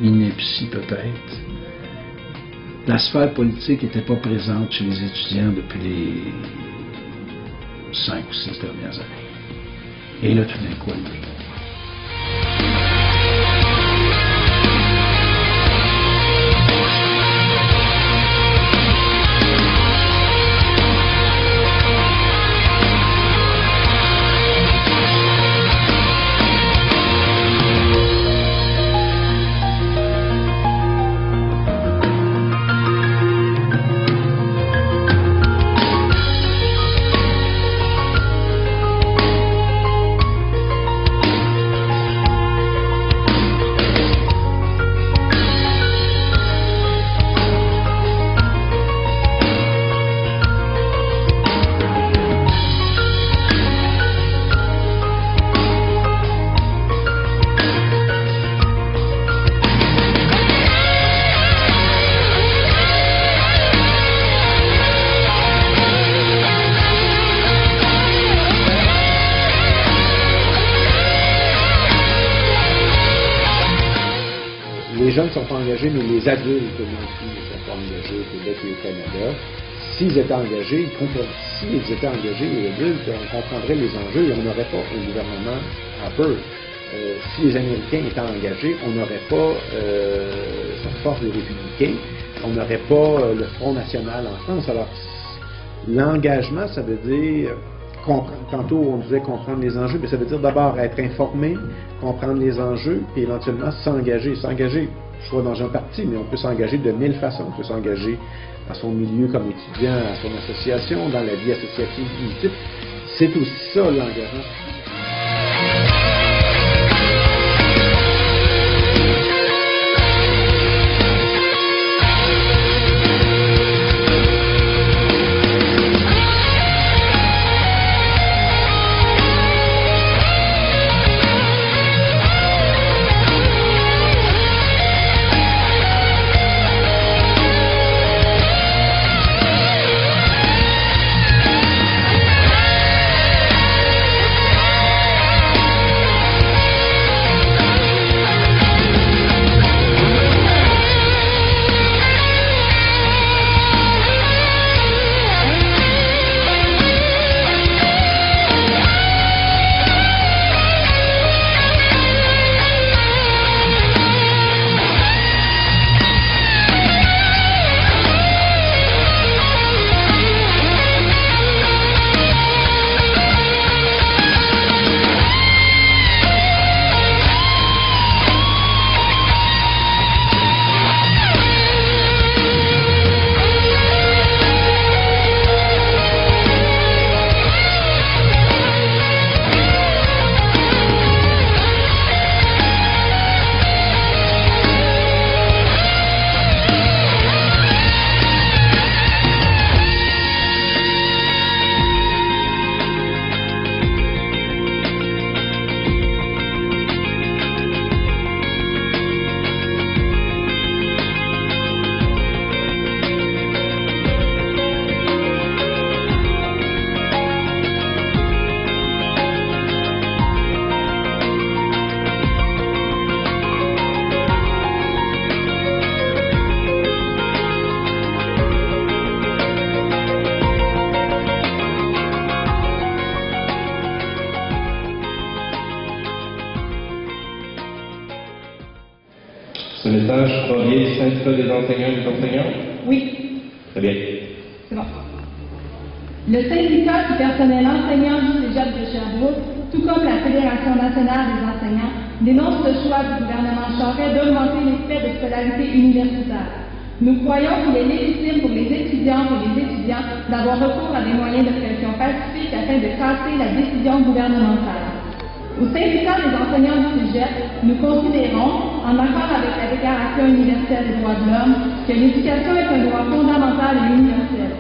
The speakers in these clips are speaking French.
ineptie peut-être, la sphère politique n'était pas présente chez les étudiants depuis les 5 ou 6 dernières années. Et là, tout d'un coup, elle l'est. Les jeunes ne sont pas engagés, mais les adultes non plus ne sont pas engagés au Québec et au Canada. S'ils étaient engagés, s'ils étaient engagés, les adultes, on comprendrait les enjeux et on n'aurait pas un gouvernement à peu. Si les Américains étaient engagés, on n'aurait pas cette force des républicains, on n'aurait pas le Front national en France. Alors, l'engagement, ça veut dire tantôt on disait comprendre les enjeux, mais ça veut dire d'abord être informé, comprendre les enjeux, puis éventuellement s'engager. S'engager, soit dans un parti, mais on peut s'engager de 1000 façons. On peut s'engager à son milieu comme étudiant, à son association, dans la vie associative multiple. C'est aussi ça l'engagement. Ce message provient du syndicat des enseignants et des enseignants? Oui. Très bien. C'est bon. Le syndicat du personnel enseignant du Cégep de Sherbrooke, tout comme la Fédération nationale des enseignants, dénonce le choix du gouvernement Charest d'augmenter les frais de scolarité universitaire. Nous croyons qu'il est légitime pour les étudiantes et les étudiants d'avoir recours à des moyens de pression pacifique afin de casser la décision gouvernementale. Au syndicat des enseignants du Cégep, nous considérons, en accord avec la Déclaration universelle des droits de l'homme, que l'éducation est un droit fondamental et universel.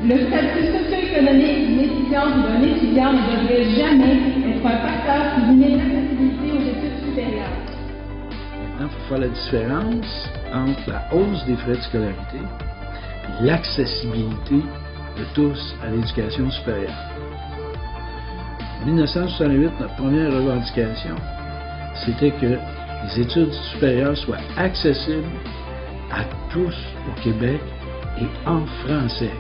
Le statut socio-économique d'une étudiante ou d'un étudiant ne devrait jamais être un facteur qui limite l'accessibilité aux études supérieures. Maintenant, il faut faire la différence entre la hausse des frais de scolarité et l'accessibilité de tous à l'éducation supérieure. En 1968, notre première revendication, c'était que les études supérieures soient accessibles à tous au Québec et en français.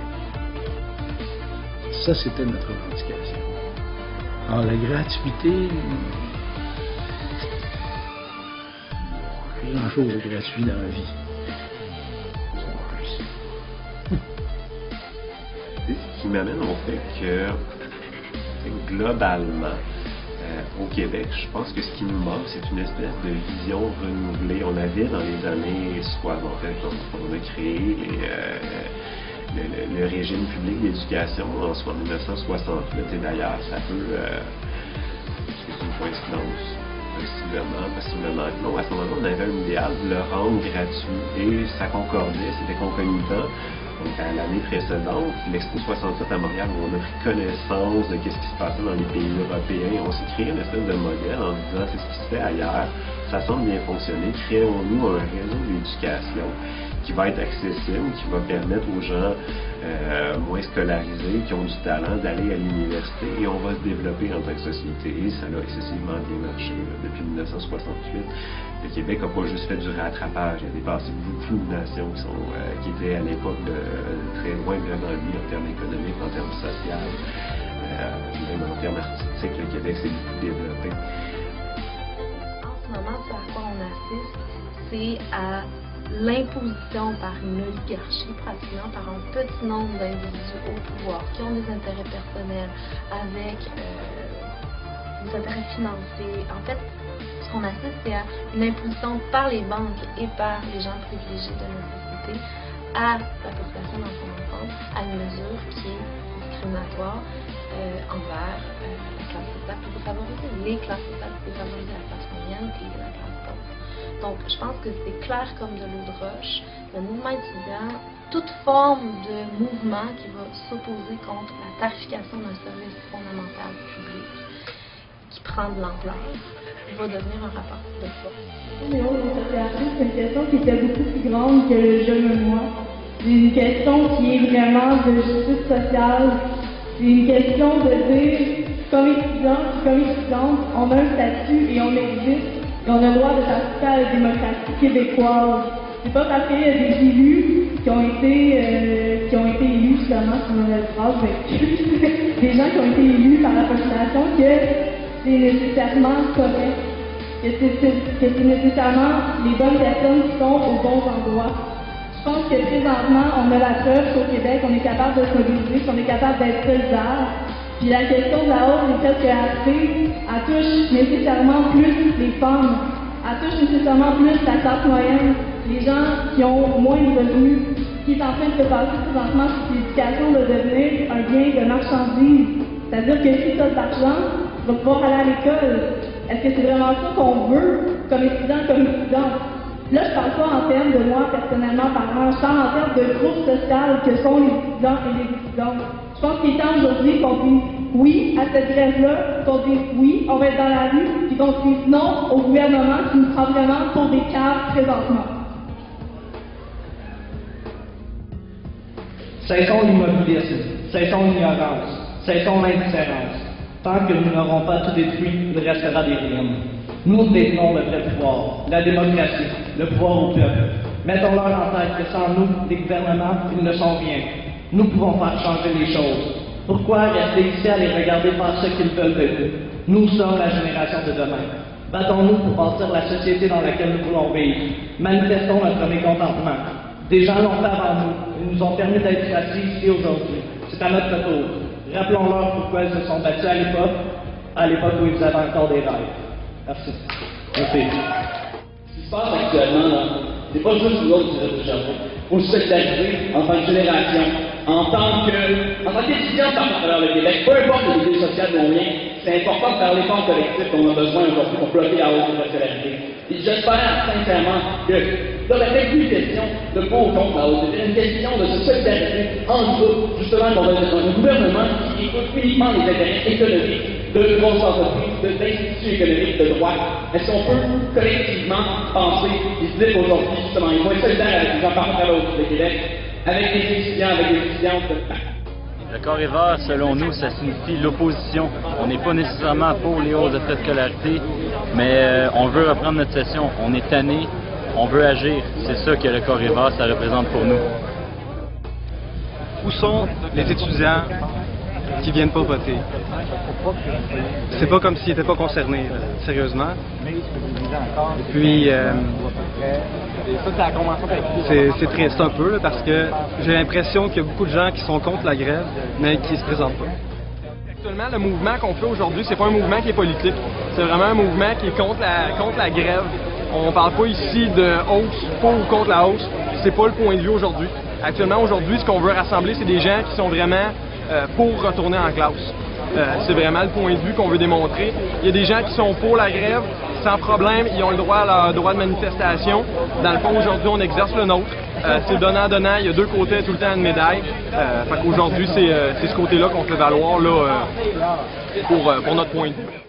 Ça, c'était notre revendication. Alors, la gratuité, plus grand-chose de gratuit dans la vie. Ce qui m'amène au fait que, globalement, au Québec, je pense que ce qui nous manque, c'est une espèce de vision renouvelée. On avait dans les années 60, en fait, on a créé le régime public d'éducation en 1968. Et d'ailleurs, ça peut... c'est une coïncidence, possiblement que non. À ce moment-là, on avait un idéal de le rendre gratuit et ça concordait, c'était concomitant. Donc, à l'année précédente, l'Expo 67 à Montréal, où on a pris connaissance de ce qui se passait dans les pays européens, on s'est créé une espèce de modèle en disant c'est ce qui se fait ailleurs, ça semble bien fonctionner, créons-nous un réseau d'éducation qui va être accessible, qui va permettre aux gens moins scolarisés, qui ont du talent, d'aller à l'université et on va se développer en tant que société. Et ça a excessivement bien marché depuis 1968. Le Québec n'a pas juste fait du rattrapage, il a dépassé beaucoup de nations qui étaient à l'époque très loin devant lui en termes économiques, en termes sociaux, même en termes artistiques. Le Québec s'est beaucoup développé. En ce moment, ce à quoi on assiste, c'est à l'imposition par une oligarchie, pratiquement par un petit nombre d'individus au pouvoir qui ont des intérêts personnels avec des intérêts financiers. En fait, ce qu'on assiste, c'est à une imposition par les banques et par les gens privilégiés de notre société à la population dans son ensemble, à une mesure qui est discriminatoire envers la classe sociale plus défavorisée, les classes sociales plus défavorisées, la classe moyenne et la classe pauvre. Donc, je pense que c'est clair comme de l'eau de roche. Le mouvement étudiant, toute forme de mouvement qui va s'opposer contre la tarification d'un service fondamental public qui prend de l'ampleur, va devenir un rapport de force. C'est une question qui était beaucoup plus grande que le je me moi. C'est une question qui est vraiment de justice sociale. C'est une question de dire, comme étudiant, comme étudiante, on a un statut et on existe. Et on a le droit de participer à la démocratie québécoise. C'est pas parce qu'il y a des élus qui ont été élus justement, sur une phrase, des gens qui ont été élus par la population, que c'est nécessairement correct, que c'est nécessairement les bonnes personnes qui sont aux bons endroits. Je pense que présentement, on a la preuve qu'au Québec, on est capable de se mobiliser, qu'on est capable d'être solidaire. Puis la question de la hausse des frais de elle touche nécessairement plus les femmes, elle touche nécessairement plus la classe moyenne, les gens qui ont moins de revenus. Ce qui est en train de se passer présentement, c'est l'éducation de devenir un bien de marchandise. C'est-à-dire que si tu as de l'argent, tu vas pouvoir aller à l'école. Est-ce que c'est vraiment ça qu'on veut comme étudiant, comme étudiante? Là, je ne parle pas en termes de moi personnellement parlant, je parle en termes de groupe social que sont les étudiants et les étudiantes. Je pense qu'il est temps aujourd'hui qu'on dise oui à cette grève-là, qu'on dise oui, on va être dans la rue, puis qu'on dise non au gouvernement qui nous prend vraiment pour des caves présentement. Cessons l'immobilisme, cessons l'ignorance, cessons l'indifférence. Tant que nous n'aurons pas tout détruit, il restera des ruines. Nous détenons le vrai pouvoir, la démocratie, le pouvoir au peuple. Mettons-leur en tête que sans nous, les gouvernements, ils ne sont rien. Nous pouvons faire changer les choses. Pourquoi rester ici à les regarder faire ce qu'ils veulent de nous? Nous sommes la génération de demain. Battons-nous pour bâtir la société dans laquelle nous voulons vivre. Manifestons notre mécontentement. Des gens l'ont fait avant nous. Ils nous ont permis d'être assis ici aujourd'hui. C'est à notre tour. Rappelons-leur pourquoi ils se sont battus à l'époque où ils avaient encore des rêves. Merci. Merci. Ce qui se passe actuellement, là, c'est pas juste nous autres qui sommes il faut se solidariser en tant que génération, en tant qu'étudiant partout à travers le Québec, peu importe les idées sociales dont on vient, c'est important de faire l'effort collectif dont on a besoin aujourd'hui pour bloquer la hausse de la scolarité. Et j'espère sincèrement que là, la fait plus une question de pour ou contre la hausse, c'est une question de se solidariser en nous, justement, dans un gouvernement qui écoute uniquement les intérêts économiques de grosses entreprises, d'instituts économiques de droite. Est-ce qu'on peut collectivement penser et se dire aujourd'hui, justement, il faut être solidaire avec les gens partout à l'autre du Québec, avec les étudiants, avec les étudiantes. Le Corps-et-Vert, selon nous, ça signifie l'opposition. On n'est pas nécessairement pour les hausses de frais de scolarité, mais on veut reprendre notre session. On est tanné, on veut agir. C'est ça que le Corps-et-Vert, ça représente pour nous. Où sont les étudiants qui viennent pas voter? C'est pas comme s'ils n'étaient pas concernés, sérieusement. Et puis, c'est triste un peu, là, parce que j'ai l'impression qu'il y a beaucoup de gens qui sont contre la grève, mais qui se présentent pas. Actuellement, le mouvement qu'on fait aujourd'hui, c'est pas un mouvement qui est politique. C'est vraiment un mouvement qui est contre la grève. On parle pas ici de hausse, pour ou contre la hausse. C'est pas le point de vue aujourd'hui. Actuellement, aujourd'hui, ce qu'on veut rassembler, c'est des gens qui sont vraiment pour retourner en classe. C'est vraiment le point de vue qu'on veut démontrer. Il y a des gens qui sont pour la grève, sans problème, ils ont le droit à leur droit de manifestation. Dans le fond, aujourd'hui, on exerce le nôtre. C'est donnant-donnant, il y a deux côtés tout le temps une médaille. Fait qu'aujourd'hui, c'est ce côté-là qu'on fait valoir là, pour notre point de vue.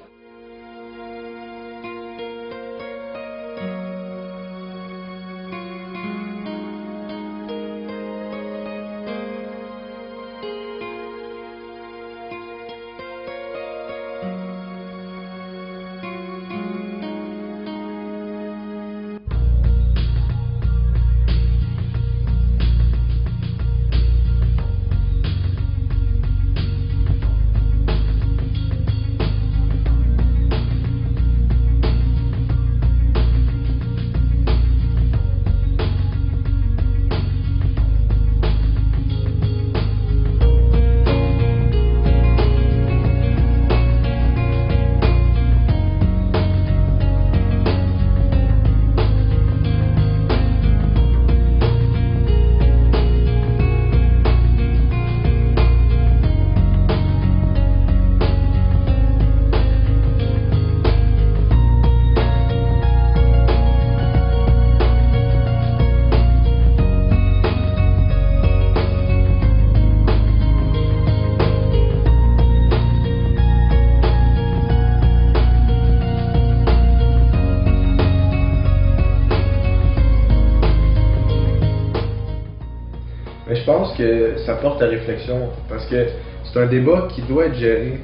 Mais je pense que ça porte à réflexion, parce que c'est un débat qui doit être géré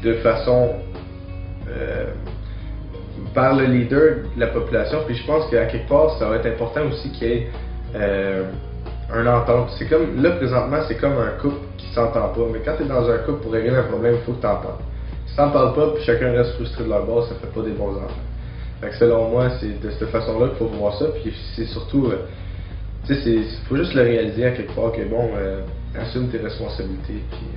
de façon par le leader de la population, puis je pense qu'à quelque part, ça va être important aussi qu'il y ait un entente. C'est comme, là présentement, c'est comme un couple qui s'entend pas, mais quand tu es dans un couple, pour régler un problème, il faut que tu t'entendes. Si t'en parles pas, puis chacun reste frustré de leur base, ça fait pas des bons enfants. Fait que selon moi, c'est de cette façon-là qu'il faut voir ça, puis c'est surtout... tu sais, il faut juste le réaliser à quelque part que bon, assume tes responsabilités. Puis,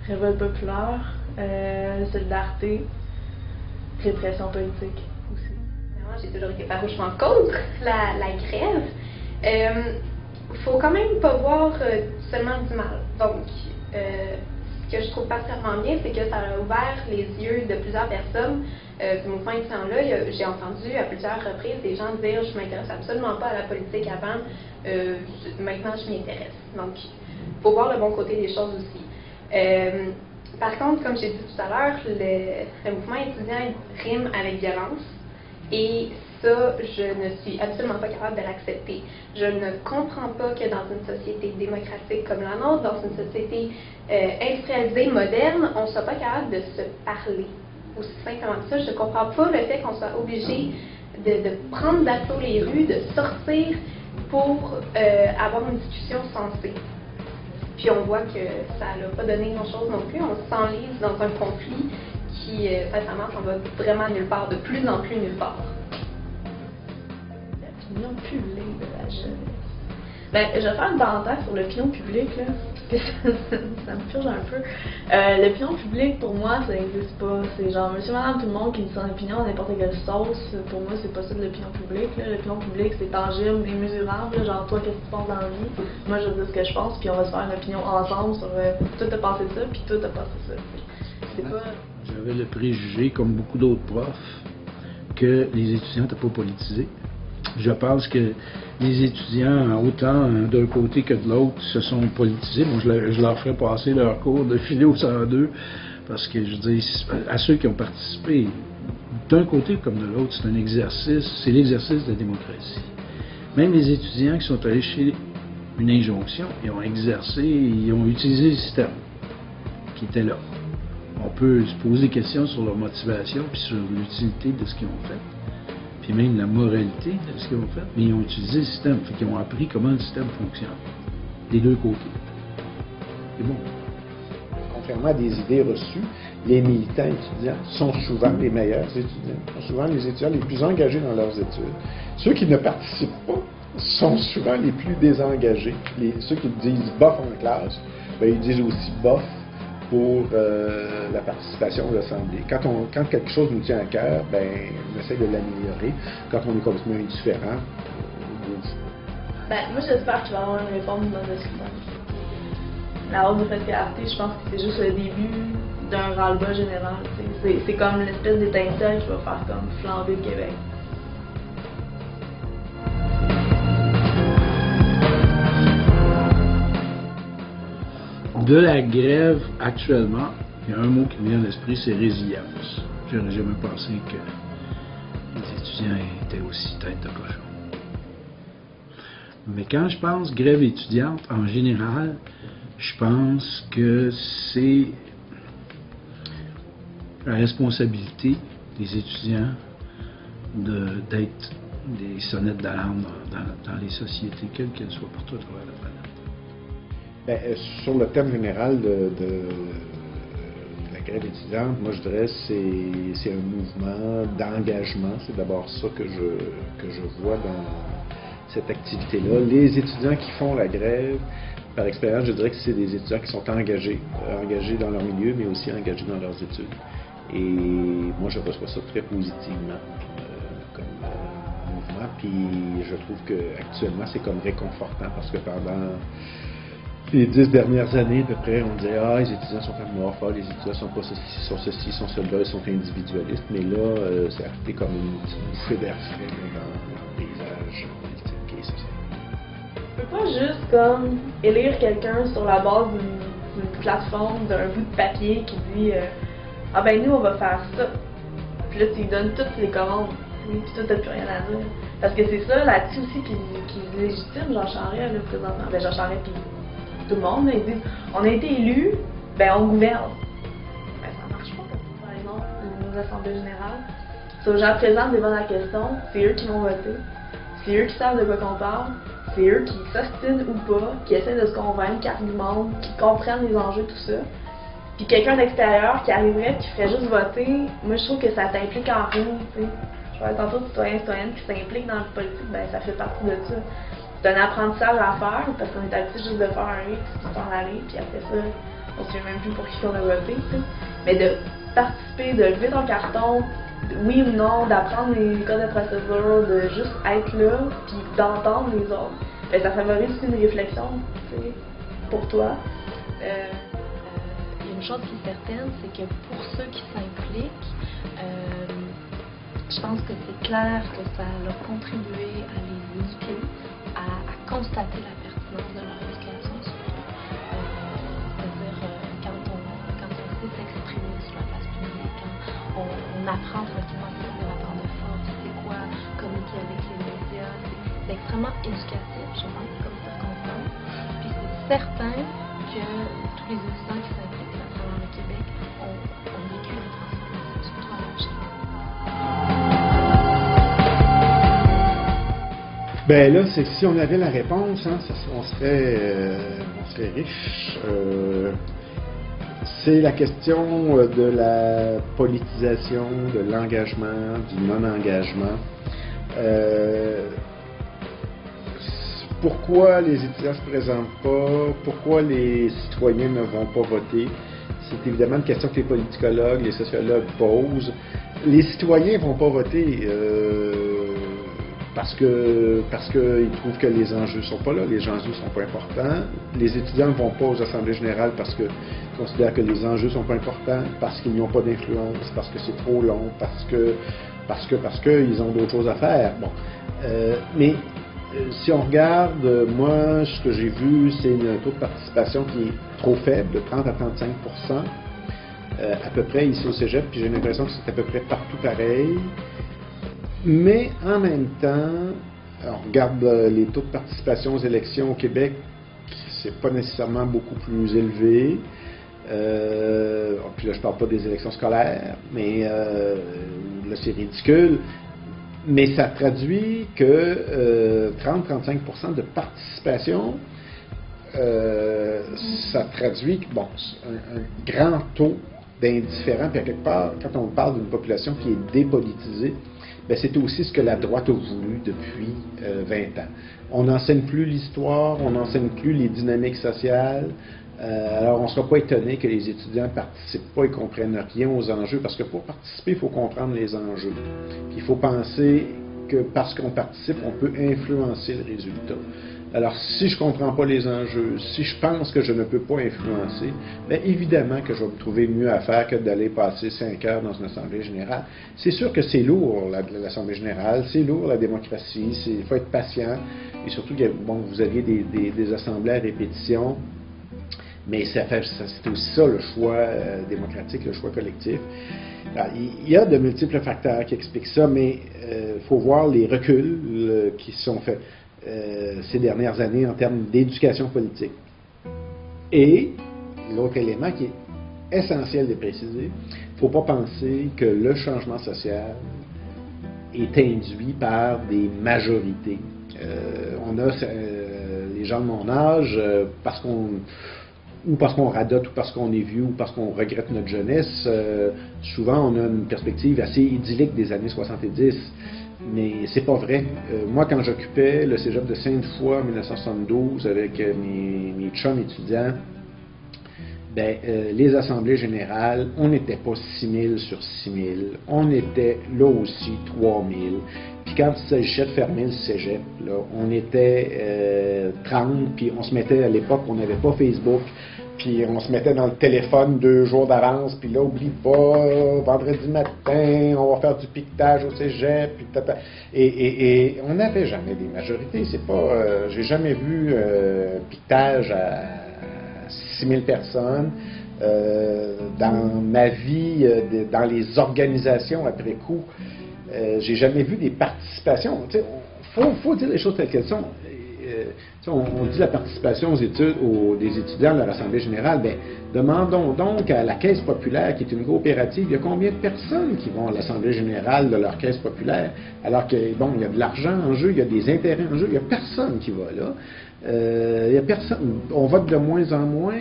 Révolte populaire, solidarité, répression politique aussi. J'ai toujours été farouchement contre la grève. Faut quand même pas voir seulement du mal. Donc, ce que je trouve particulièrement bien, c'est que ça a ouvert les yeux de plusieurs personnes du mouvement étudiant-là. J'ai entendu à plusieurs reprises des gens dire « je m'intéresse absolument pas à la politique avant, maintenant je m'y intéresse ». Donc, il faut voir le bon côté des choses aussi. Par contre, comme j'ai dit tout à l'heure, le mouvement étudiant rime avec violence et ça, je ne suis absolument pas capable de l'accepter. Je ne comprends pas que dans une société démocratique comme la nôtre, dans une société industrialisée, moderne, on ne soit pas capable de se parler. Aussi simplement que ça, je ne comprends pas le fait qu'on soit obligé de prendre d'assaut les rues, de sortir pour avoir une discussion sensée. Puis on voit que ça n'a pas donné grand-chose non plus. On s'enlise dans un conflit qui, sincèrement, s'en va vraiment nulle part, de plus en plus nulle part. L'opinion publique de la jeunesse. Ben, je vais faire une parenthèse sur l'opinion publique, là, parce que ça me purge un peu. L'opinion publique, pour moi, ça n'existe pas. C'est genre monsieur, madame, tout le monde qui dit son opinion à n'importe quelle sauce. Pour moi, c'est pas ça de l'opinion publique. L'opinion publique, c'est tangible, démesurable. Là, genre, toi, qu'est-ce que tu penses dans la vie? Moi, je veux dire ce que je pense, puis on va se faire une opinion ensemble sur toi, t'as pensé ça, puis toi, t'as pensé ça. C'est pas... J'avais le préjugé, comme beaucoup d'autres profs, que les étudiants n'étaient pas politisés. Je pense que les étudiants, autant d'un côté que de l'autre, se sont politisés. Moi, je leur ferais passer leur cours de philo 102 Parce que, je dis, à ceux qui ont participé, d'un côté comme de l'autre, c'est un exercice, c'est l'exercice de la démocratie. Même les étudiants qui sont allés chez une injonction, ils ont exercé, ils ont utilisé le système qui était là. On peut se poser des questions sur leur motivation, puis sur l'utilité de ce qu'ils ont fait, puis même la moralité de ce qu'ils ont fait, mais ils ont utilisé le système, fait qu'ils ont appris comment le système fonctionne, des deux côtés. C'est bon. Contrairement à des idées reçues, les militants étudiants sont souvent les meilleurs étudiants, sont souvent les étudiants les plus engagés dans leurs études. Ceux qui ne participent pas sont souvent les plus désengagés. Ceux qui disent bof en classe, ben, ils disent aussi bof pour la participation à l'Assemblée. Quand quelque chose nous tient à cœur, ben, on essaie de l'améliorer. Quand on est complètement indifférent, on dit ben, moi j'espère qu'il va y avoir une réforme dans le système. La hausse de fraternité, je pense que c'est juste le début d'un ras-le-bas général. C'est comme l'espèce d'étincelle qui va faire comme flamber le Québec. De la grève, actuellement, il y a un mot qui me vient à l'esprit, c'est résilience. Je n'aurais jamais pensé que les étudiants étaient aussi tête de cochon. Mais quand je pense grève étudiante, en général, je pense que c'est la responsabilité des étudiants d'être des sonnettes d'alarme dans les sociétés, quelles qu'elles soient, partout à travers la planète. Ben, sur le thème général de la grève étudiante, moi je dirais que c'est un mouvement d'engagement. C'est d'abord ça que je vois dans cette activité-là. Les étudiants qui font la grève, par expérience, je dirais que c'est des étudiants qui sont engagés dans leur milieu, mais aussi engagés dans leurs études. Et moi, je reçois ça très positivement comme mouvement. Puis je trouve qu'actuellement, c'est comme réconfortant parce que pendant les 10 dernières années, à peu près, on disait « Ah, les étudiants sont amorphes, les étudiants sont pas ceci, sont ceux-là, ils sont individualistes. » Mais là, c'est arrivé comme une petite bouffée d'air frais dans le paysage politique et social. Tu peux pas juste comme élire quelqu'un sur la base d'une plateforme, d'un bout de papier qui dit ah ben nous on va faire ça. Puis là tu lui donnes toutes les commandes. Puis toi t'as plus rien à dire. Parce que c'est ça là-dessus aussi qui légitime Jean Charest là présentement. Ben Jean Charest puis tout le monde, là, ils disent on a été élus, ben on gouverne. Ben ça marche pas comme ça, par exemple, nos assemblées générales. Si aux gens présents devant la question, c'est eux qui vont voter. C'est eux qui savent de quoi qu'on parle. C'est eux qui s'ostinent ou pas, qui essaient de se convaincre, qui argumentent, qui comprennent les enjeux, tout ça. Puis quelqu'un d'extérieur qui arriverait et qui ferait juste voter, moi je trouve que ça t'implique en rien, tu sais. Je parlais tantôt de citoyens qui s'impliquent dans le politique, ben ça fait partie de ça. C'est un apprentissage à faire, parce qu'on est habitué juste de faire un X, puis s'en aller, puis après ça, on se fait même plus pour qui on a voté, tu sais. Mais de participer, de lever ton carton, oui ou non, d'apprendre les codes de procédure, de juste être là, puis d'entendre les autres, ben, ça favorise aussi une réflexion, tu sais, pour toi. Une chose qui est certaine, c'est que pour ceux qui s'impliquent, je pense que c'est clair que ça a contribué à les éduquer, à constater la pertinence de leur éducation. C'est-à-dire quand on sait s'exprimer sur la place publique, quand on apprend tranquillement à faire de la part de force, c'est quoi communiquer avec les médias, c'est extrêmement éducatif, je pense, comme circonstance. Puis c'est certain que tous les étudiants qui s'impliquent à travers le Québec ont vécu une transformation, surtout à l'âge. Ben là, c'est que si on avait la réponse, hein, on serait riche. C'est la question de la politisation, de l'engagement, du non-engagement. Pourquoi les étudiants ne se présentent pas? Pourquoi les citoyens ne vont pas voter? C'est évidemment une question que les politicologues, les sociologues posent. Les citoyens ne vont pas voter parce qu'ils trouvent que les enjeux ne sont pas là, les enjeux ne sont pas importants. Les étudiants ne vont pas aux assemblées générales parce qu'ils considèrent que les enjeux ne sont pas importants, parce qu'ils n'ont pas d'influence, parce que c'est trop long, parce qu'ils ont d'autres choses à faire. Bon. Mais si on regarde, moi, ce que j'ai vu, c'est un taux de participation qui est trop faible, de 30 à 35 %. à peu près ici au Cégep, puis j'ai l'impression que c'est à peu près partout pareil. Mais en même temps, on regarde les taux de participation aux élections au Québec, c'est pas nécessairement beaucoup plus élevé. Puis là, je parle pas des élections scolaires, mais là, c'est ridicule. Mais ça traduit que 30-35% de participation, ça traduit bon, un grand taux d'indifférents. Puis à quelque part, quand on parle d'une population qui est dépolitisée, ben c'est aussi ce que la droite a voulu depuis 20 ans. On n'enseigne plus l'histoire, on n'enseigne plus les dynamiques sociales. Alors, on ne sera pas étonné que les étudiants ne participent pas et ne comprennent rien aux enjeux, parce que pour participer, il faut comprendre les enjeux. Puis il faut penser que parce qu'on participe, on peut influencer le résultat. Alors, si je ne comprends pas les enjeux, si je pense que je ne peux pas influencer, bien évidemment que je vais me trouver mieux à faire que d'aller passer 5 heures dans une assemblée générale. C'est sûr que c'est lourd, l'assemblée générale, c'est lourd, la démocratie, il faut être patient, et surtout, bon, vous aviez des assemblées à répétition, mais c'est aussi ça le choix démocratique, le choix collectif. Alors, il y a de multiples facteurs qui expliquent ça, mais il faut voir les reculs qui sont faits ces dernières années en termes d'éducation politique. Et l'autre élément qui est essentiel de préciser, il ne faut pas penser que le changement social est induit par des majorités. On a les gens de mon âge, parce qu'on radote, ou parce qu'on est vieux, ou parce qu'on regrette notre jeunesse, souvent on a une perspective assez idyllique des années 70. Mais c'est pas vrai. Moi, quand j'occupais le cégep de Sainte-Foy en 1972 avec mes chums étudiants, ben, les assemblées générales, on n'était pas 6 000 sur 6 000. On était là aussi 3 000. Puis quand il s'agissait de fermer le cégep, là, on était 30, puis on se mettait à l'époque, on n'avait pas Facebook, puis on se mettait dans le téléphone 2 jours d'avance, puis là, oublie pas, vendredi matin, on va faire du piquetage au cégep, puis tata. Et on n'avait jamais des majorités. C'est pas, j'ai jamais vu piquetage à 6 000 personnes. Dans ma vie, dans les organisations après coup, j'ai jamais vu des participations. Il faut dire les choses telles qu'elles sont. On dit la participation aux études des étudiants de l'Assemblée générale. Bien, demandons donc à la Caisse populaire, qui est une coopérative, il y a combien de personnes qui vont à l'Assemblée générale de leur Caisse populaire, alors que, bon, il y a de l'argent en jeu, il y a des intérêts en jeu, il n'y a personne qui va là. Il y a personne, on vote de moins en moins,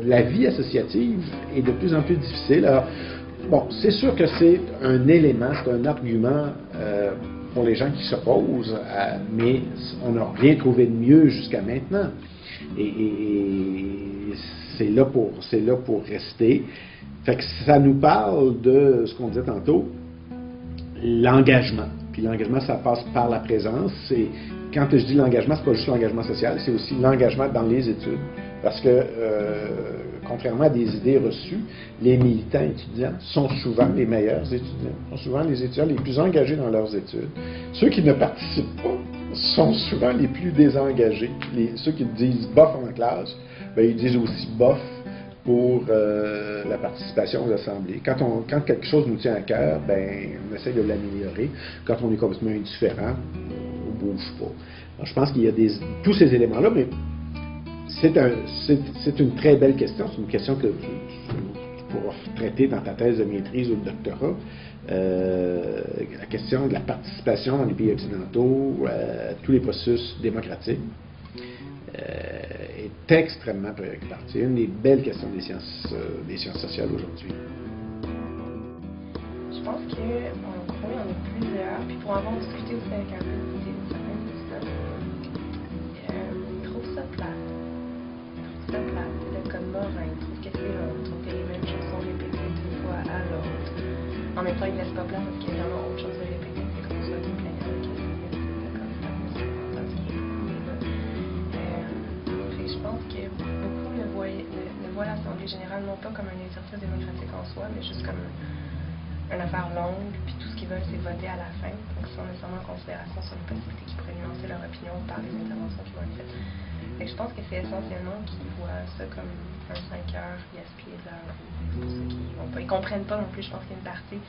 la vie associative est de plus en plus difficile. Alors, bon, c'est sûr que c'est un élément, c'est un argument pour les gens qui s'opposent, mais on n'a rien trouvé de mieux jusqu'à maintenant. Et c'est là pour rester. Fait que ça nous parle de ce qu'on disait tantôt, l'engagement. Puis l'engagement, ça passe par la présence. Quand je dis l'engagement, c'est pas juste l'engagement social, c'est aussi l'engagement dans les études. Parce que, contrairement à des idées reçues, les militants étudiants sont souvent les meilleurs étudiants, sont souvent les étudiants les plus engagés dans leurs études. Ceux qui ne participent pas sont souvent les plus désengagés. Ceux qui disent bof en classe, ben, ils disent aussi bof pour la participation aux assemblées. Quand quelque chose nous tient à cœur, ben, on essaie de l'améliorer. Quand on est complètement indifférent, on ne bouge pas. Alors, je pense qu'il y a tous ces éléments-là, mais c'est une très belle question. C'est une question que tu pourras traiter dans ta thèse de maîtrise ou de doctorat. La question de la participation dans les pays occidentaux, tous les processus démocratiques, est extrêmement préoccupante. C'est une des belles questions des sciences sociales aujourd'hui. Je pense qu'on en est plusieurs, puis pour avoir discuté aussi avec un peu certains éditeurs, ils trouvent ça plate. C'est le code Morin, ils trouvent que c'est long, ils trouvent que les mêmes choses sont répétées d'une fois à l'autre. En même temps, ils ne laissent pas place parce qu'il y a vraiment autre chose de répéter, c'est comme ça du plein avec je pense que beaucoup ne voient l'Assemblée générale non pas comme un exercice démocratique en soi, mais juste comme une affaire longue, puis tout ce qu'ils veulent, c'est voter à la fin, donc sans nécessairement en considération sur les possibilités qui pourraient nuancer leur opinion par les interventions qui vont être faites. Fait que je pense que c'est essentiellement qu'ils voient ça comme un 5 heures gaspillé de leur vie. Ils comprennent pas non plus, je pense qu'il y a une partie,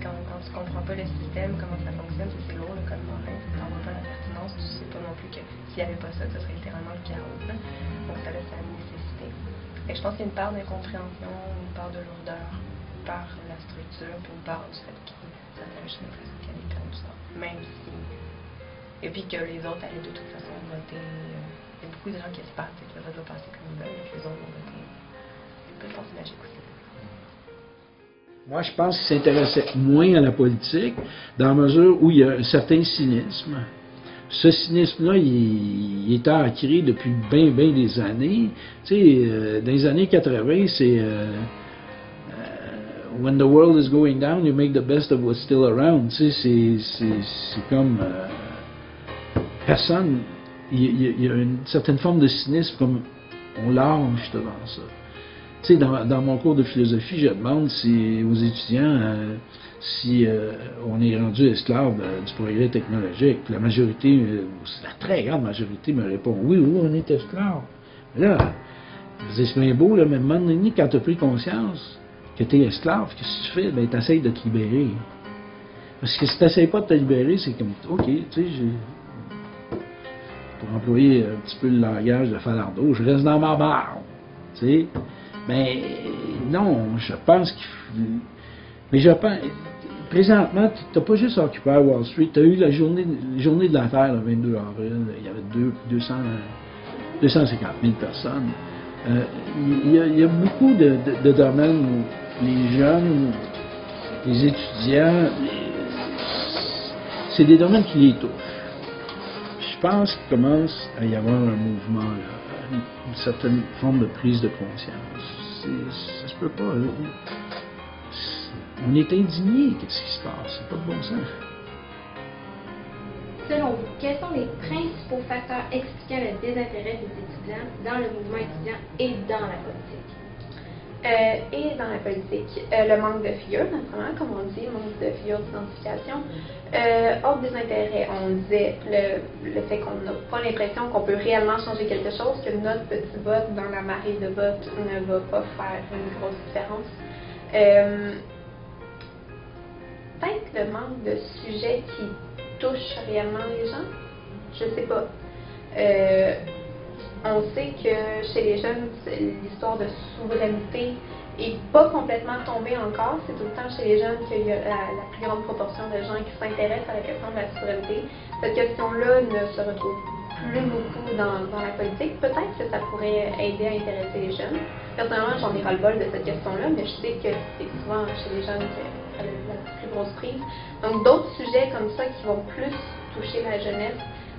quand tu comprends pas le système, comment ça fonctionne, c'est lourd le code morin, tu n'en vois pas la pertinence, tu sais pas non plus que s'il n'y avait pas ça, ce serait littéralement le chaos. Là. Donc ça laisse sa nécessité. Fait que je pense qu'il y a une part d'incompréhension, une part de lourdeur par la structure, puis une part du fait que ça fait juste l'impression qu'il y a des plans du sort. Même si. Et puis que les autres allaient de toute façon voter. Il y a beaucoup de gens qui espèrent que le vote va passer comme ils veulent, que les autres vont voter. C'est pas une force magique aussi. Moi, je pense qu'il s'intéressait moins à la politique, dans la mesure où il y a un certain cynisme. Ce cynisme-là, il est ancré depuis bien des années. Tu sais, dans les années 80, c'est when the world is going down, you make the best of what's still around. Tu sais, c'est comme personne. Il y a une certaine forme de cynisme, comme on lâche devant ça. Tu sais, dans mon cours de philosophie, je demande aux étudiants si on est rendu esclave du progrès technologique. Puis la majorité, la très grande majorité me répond oui, on est esclave. Mais là, c'est bien beau, là, mais à un moment donné, quand tu as pris conscience que tu es esclave, qu'est-ce que tu fais? Ben, tu essaies de te libérer. Parce que si tu n'essaies pas de te libérer, c'est comme, OK, tu sais, pour employer un petit peu le langage de Falardeau, je reste dans ma barre. Tu sais? Mais non, je pense qu'il faut. Mais je pense. Présentement, tu n'as pas juste occupé à Wall Street, tu as eu la journée de la Terre le 22 avril, il y avait 250 000 personnes. Il y a beaucoup de domaines où les jeunes, les étudiants, c'est des domaines qui les touchent. Je pense qu'il commence à y avoir un mouvement, là, une certaine forme de prise de conscience. Ça se peut pas. Là. On est indigné, qu'est-ce qui se passe? C'est pas de bon sens. Selon vous, quels sont les principaux facteurs expliquant le désintérêt des étudiants dans le mouvement étudiant et dans la politique? Le manque de figures, naturellement, comme on dit, manque de figures d'identification. Autre désintérêt, on disait le fait qu'on n'a pas l'impression qu'on peut réellement changer quelque chose, que notre petit vote dans la marée de vote ne va pas faire une grosse différence. Peut-être le manque de sujets qui touchent réellement les gens, je sais pas. On sait que chez les jeunes, l'histoire de souveraineté n'est pas complètement tombée encore. C'est tout le temps chez les jeunes qu'il y a la plus grande proportion de gens qui s'intéressent à la question de la souveraineté. Cette question-là ne se retrouve plus beaucoup dans la politique. Peut-être que ça pourrait aider à intéresser les jeunes. Personnellement, j'en ai ras-le-bol de cette question-là, mais je sais que c'est souvent chez les jeunes que la plus grosse prise. Donc d'autres sujets comme ça qui vont plus toucher la jeunesse,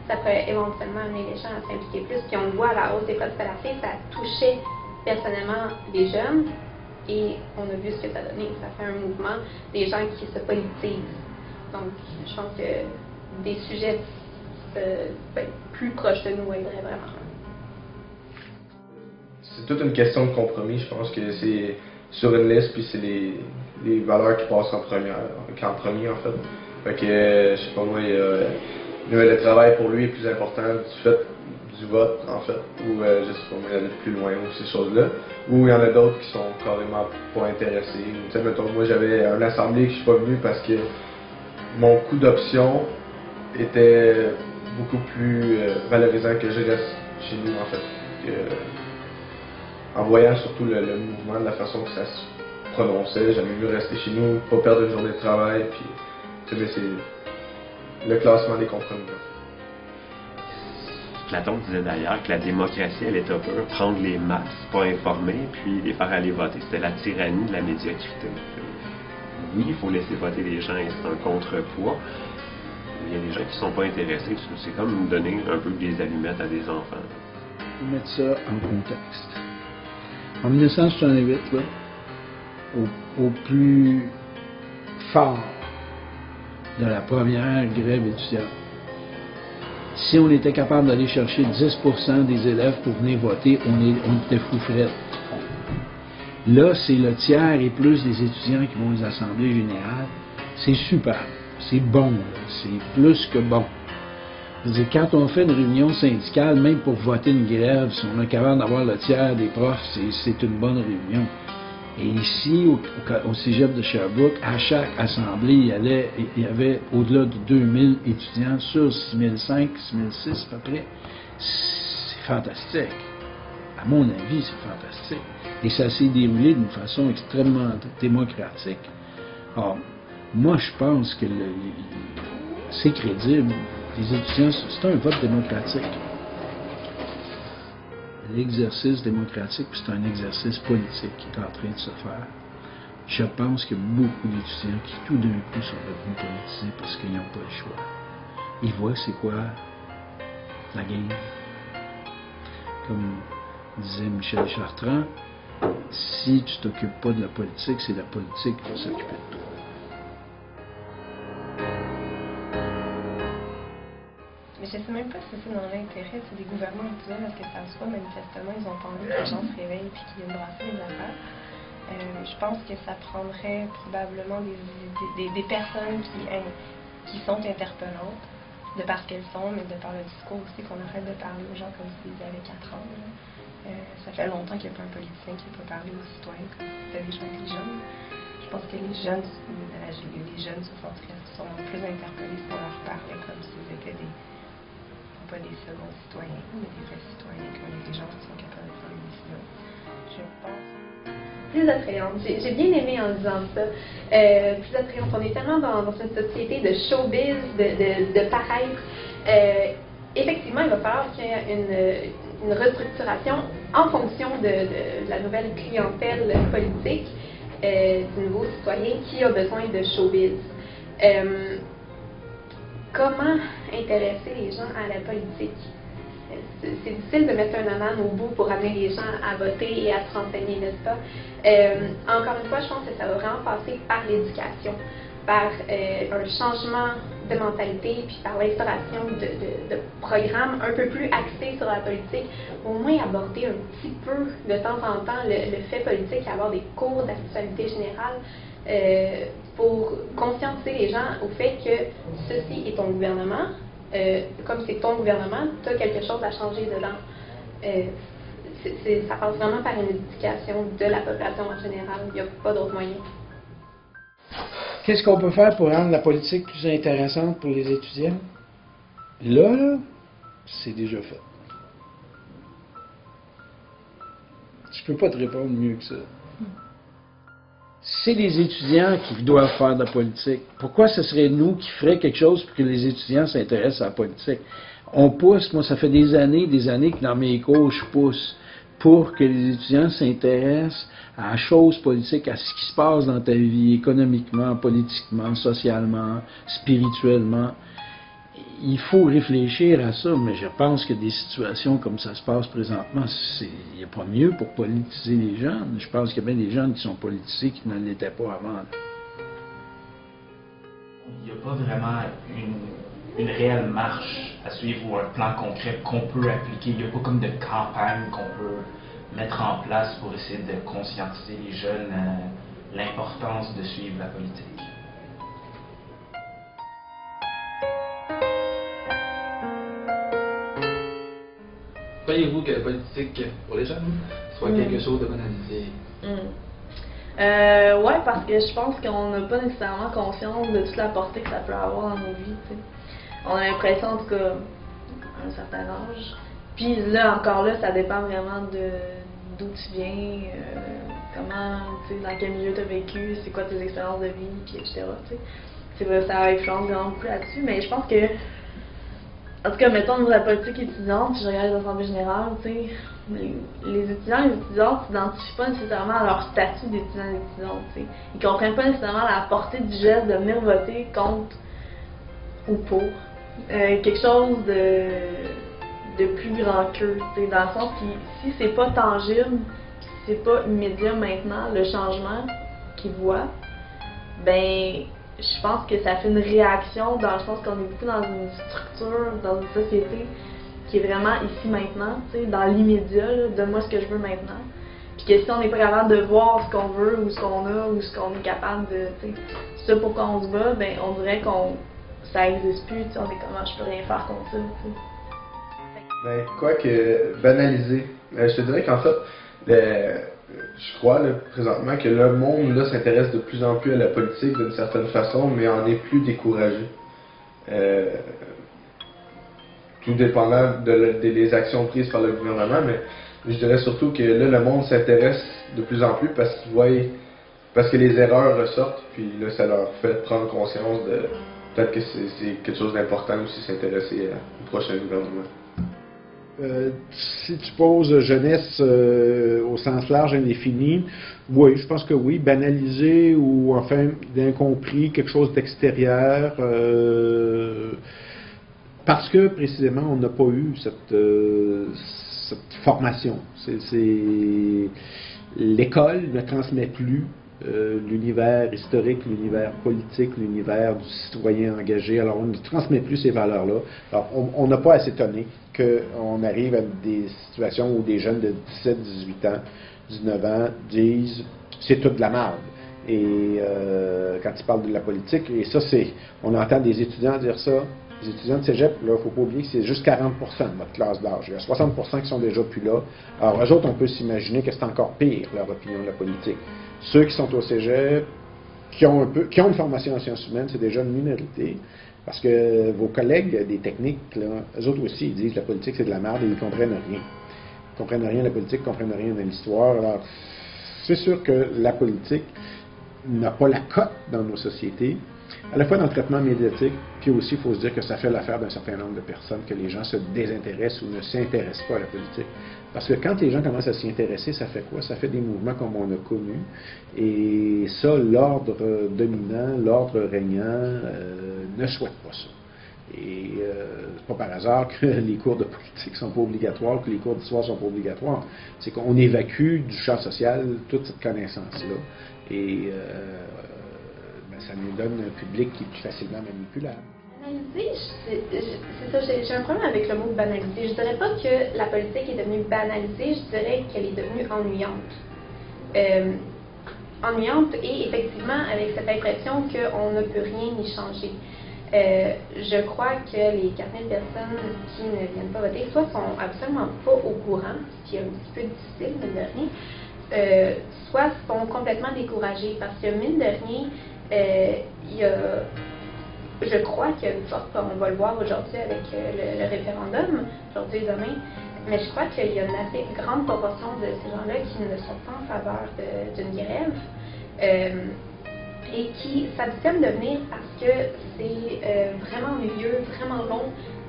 ça pourrait éventuellement amener les gens à s'impliquer plus. Puis on le voit à la hausse des codes scolaires, ça touchait personnellement les jeunes et on a vu ce que ça a donné. Ça fait un mouvement des gens qui se politisent. Donc je pense que des sujets plus proches de nous aideraient vraiment. C'est toute une question de compromis. Je pense que c'est sur une liste, puis c'est les valeurs qui passent en premier en fait. Fait que, je sais pas moi, le travail pour lui est plus important du fait du vote, en fait, ou je sais pas moi, aller plus loin, ou ces choses-là. Ou il y en a d'autres qui sont carrément pas intéressés. Tu sais, mettons, moi j'avais une assemblée que je suis pas venu parce que mon coût d'option était beaucoup plus valorisant que je reste chez nous, en fait. En voyant surtout le mouvement, de la façon que ça se prononçait, j'aimais mieux rester chez nous, pas perdre une journée de travail, puis c'est le classement des compromis. Platon disait d'ailleurs que la démocratie, elle est un peu prendre les masses, pas informer, puis les faire aller voter. C'était la tyrannie de la médiocrité. Oui, il faut laisser voter les gens et c'est un contrepoids. Il y a des gens qui ne sont pas intéressés, parce que c'est comme donner un peu des allumettes à des enfants. Il faut mettre ça en contexte. En 1968, là, au plus fort de la première grève étudiante, si on était capable d'aller chercher 10% des élèves pour venir voter, on était fou fret. Là, c'est le tiers et plus des étudiants qui vont aux assemblées générales. C'est super. C'est bon. C'est plus que bon. Je veux dire, quand on fait une réunion syndicale, même pour voter une grève, si on est capable d'avoir le tiers des profs, c'est une bonne réunion. Et ici, au cégep de Sherbrooke, à chaque assemblée, il y avait au-delà de 2000 étudiants sur 6005, 6006 à peu près. C'est fantastique. À mon avis, c'est fantastique. Et ça s'est déroulé d'une façon extrêmement démocratique. Alors, moi, je pense que c'est crédible. Les étudiants, c'est un vote démocratique. L'exercice démocratique, c'est un exercice politique qui est en train de se faire. Je pense qu'il y a beaucoup d'étudiants qui, tout d'un coup, sont devenus politisés parce qu'ils n'ont pas le choix. Ils voient c'est quoi la game. Comme disait Michel Chartrand, si tu t'occupes pas de la politique, c'est la politique qui va s'occuper de toi. Mais je ne sais même pas si c'est dans l'intérêt des gouvernements étudiants parce que ça se voit manifestement, ils ont entendu que les gens se réveillent et qu'il y a une brassée des affaires. Je pense que ça prendrait probablement des personnes qui sont interpellantes, de par ce qu'elles sont, mais de par le discours aussi, qu'on arrête de parler aux gens comme s'ils avaient 4 ans. Ça fait longtemps qu'il n'y a pas un politicien qui peut parler aux citoyens comme si c'était des gens intelligents. Je pense que les jeunes se sont plus interpellés si on leur parlait comme s'ils étaient pas des seconds citoyens, mais des vrais citoyens qui ont des gens qui sont capables de prendre des décisions. Je pense. Plus attrayante. J'ai bien aimé en disant ça. Plus attrayante. On est tellement dans une société de showbiz, de paraître. Effectivement, il va falloir qu'il y ait une restructuration en fonction de la nouvelle clientèle politique, du nouveau citoyen qui a besoin de showbiz. Comment intéresser les gens à la politique? C'est difficile de mettre un âne au bout pour amener les gens à voter et à se renseigner, n'est-ce pas? Encore une fois, je pense que ça va vraiment passer par l'éducation, par un changement de mentalité, puis par l'instauration de programmes un peu plus axés sur la politique, au moins aborder un petit peu de temps en temps le fait politique, avoir des cours d'actualité générale, pour conscientiser les gens au fait que ceci est ton gouvernement. Comme c'est ton gouvernement, tu as quelque chose à changer dedans. Ça passe vraiment par une éducation de la population en général. Il n'y a pas d'autre moyen. Qu'est-ce qu'on peut faire pour rendre la politique plus intéressante pour les étudiants? Là, c'est déjà fait. Je peux pas te répondre mieux que ça. C'est les étudiants qui doivent faire de la politique. Pourquoi ce serait nous qui ferions quelque chose pour que les étudiants s'intéressent à la politique? On pousse, moi ça fait des années que dans mes cours je pousse pour que les étudiants s'intéressent à la chose politique, à ce qui se passe dans ta vie, économiquement, politiquement, socialement, spirituellement. Il faut réfléchir à ça, mais je pense que des situations comme ça se passe présentement, il n'y a pas mieux pour politiser les jeunes. Je pense qu'il y a bien des jeunes qui sont politisés qui ne l'étaient pas avant. Il n'y a pas vraiment une réelle marche à suivre ou un plan concret qu'on peut appliquer. Il n'y a pas comme de campagne qu'on peut mettre en place pour essayer de conscientiser les jeunes à l'importance de suivre la politique. Croyez-vous que la politique pour les jeunes soit quelque chose de banalisé? Ouais, parce que je pense qu'on n'a pas nécessairement conscience de toute la portée que ça peut avoir dans nos vies. T'sais. On a l'impression, en tout cas, à un certain âge. Puis là, encore là, ça dépend vraiment d'où tu viens, comment, tu sais, dans quel milieu tu as vécu, c'est quoi tes expériences de vie, puis etc. C'est vrai, ça influence vraiment beaucoup là-dessus, mais je pense que, en tout cas, mettons, au niveau de la politique étudiante, si je regarde les assemblées générales, tu sais, les étudiants et les étudiantes ne s'identifient pas nécessairement à leur statut d'étudiant et d'étudiante, tu sais. Ils ne comprennent pas nécessairement la portée du geste de venir voter contre ou pour. Quelque chose de plus grand qu'eux, dans le sens que si c'est pas tangible, si c'est pas immédiat maintenant, le changement qu'ils voient, ben je pense que ça fait une réaction dans le sens qu'on est beaucoup dans une structure, dans une société qui est vraiment ici maintenant, dans l'immédiat, donne-moi ce que je veux maintenant. Puis que si on n'est pas capable de voir ce qu'on veut ou ce qu'on a ou ce qu'on est capable de, ce pourquoi on se bat, ben on dirait qu'on ça existe plus, on est comment je peux rien faire contre ça. Ben, quoique banaliser, je te dirais qu'en fait, je crois là, présentement que le monde là s'intéresse de plus en plus à la politique d'une certaine façon, mais en est plus découragé. Tout dépendant des actions prises par le gouvernement, mais je dirais surtout que là, le monde s'intéresse de plus en plus parce que les erreurs ressortent, puis là, ça leur fait prendre conscience de peut-être que c'est quelque chose d'important aussi s'intéresser au prochain gouvernement. Si tu poses jeunesse au sens large indéfini, oui, je pense que oui, banaliser ou enfin d'incompris, quelque chose d'extérieur, parce que précisément on n'a pas eu cette formation. L'école ne transmet plus l'univers historique, l'univers politique, l'univers du citoyen engagé. Alors, on ne transmet plus ces valeurs-là. Alors, on n'a pas à s'étonner qu'on arrive à des situations où des jeunes de 17, 18 ans, 19 ans disent « c'est toute de la merde ». Et quand ils parlent de la politique, et ça, on entend des étudiants dire ça. Les étudiants de cégep, il ne faut pas oublier que c'est juste 40% de notre classe d'âge. Il y a 60% qui sont déjà plus là. Alors, eux autres, on peut s'imaginer que c'est encore pire, leur opinion de la politique. Ceux qui sont au cégep, qui ont une formation en sciences humaines, c'est déjà une minorité. Parce que vos collègues des techniques, là, eux autres aussi, ils disent que la politique, c'est de la merde et ils ne comprennent rien. Ils ne comprennent rien de la politique, ils ne comprennent rien de l'histoire. Alors, c'est sûr que la politique n'a pas la cote dans nos sociétés, à la fois dans le traitement médiatique, puis aussi, il faut se dire que ça fait l'affaire d'un certain nombre de personnes, que les gens se désintéressent ou ne s'intéressent pas à la politique. Parce que quand les gens commencent à s'y intéresser, ça fait quoi? Ça fait des mouvements comme on a connus. Et ça, l'ordre dominant, l'ordre régnant ne souhaite pas ça. Et c'est pas par hasard que les cours de politique sont pas obligatoires, que les cours d'histoire sont pas obligatoires. C'est qu'on évacue du champ social toute cette connaissance-là. Et ça nous donne un public qui est plus facilement manipulable. Banaliser, c'est ça, j'ai un problème avec le mot banaliser. Je dirais pas que la politique est devenue banalisée, je dirais qu'elle est devenue ennuyante. Ennuyante et effectivement avec cette impression qu'on ne peut rien y changer. Je crois que les 4000 personnes qui ne viennent pas voter, soit sont absolument pas au courant, ce qui est un petit peu difficile, mine de rien, soit sont complètement découragées parce que mine de rien, je crois qu'il y a une sorte, on va le voir aujourd'hui avec le référendum, aujourd'hui et demain, mais je crois qu'il y a une assez grande proportion de ces gens-là qui ne sont pas en faveur d'une grève et qui s'abstiennent de venir parce que c'est vraiment ennuyeux, vraiment long,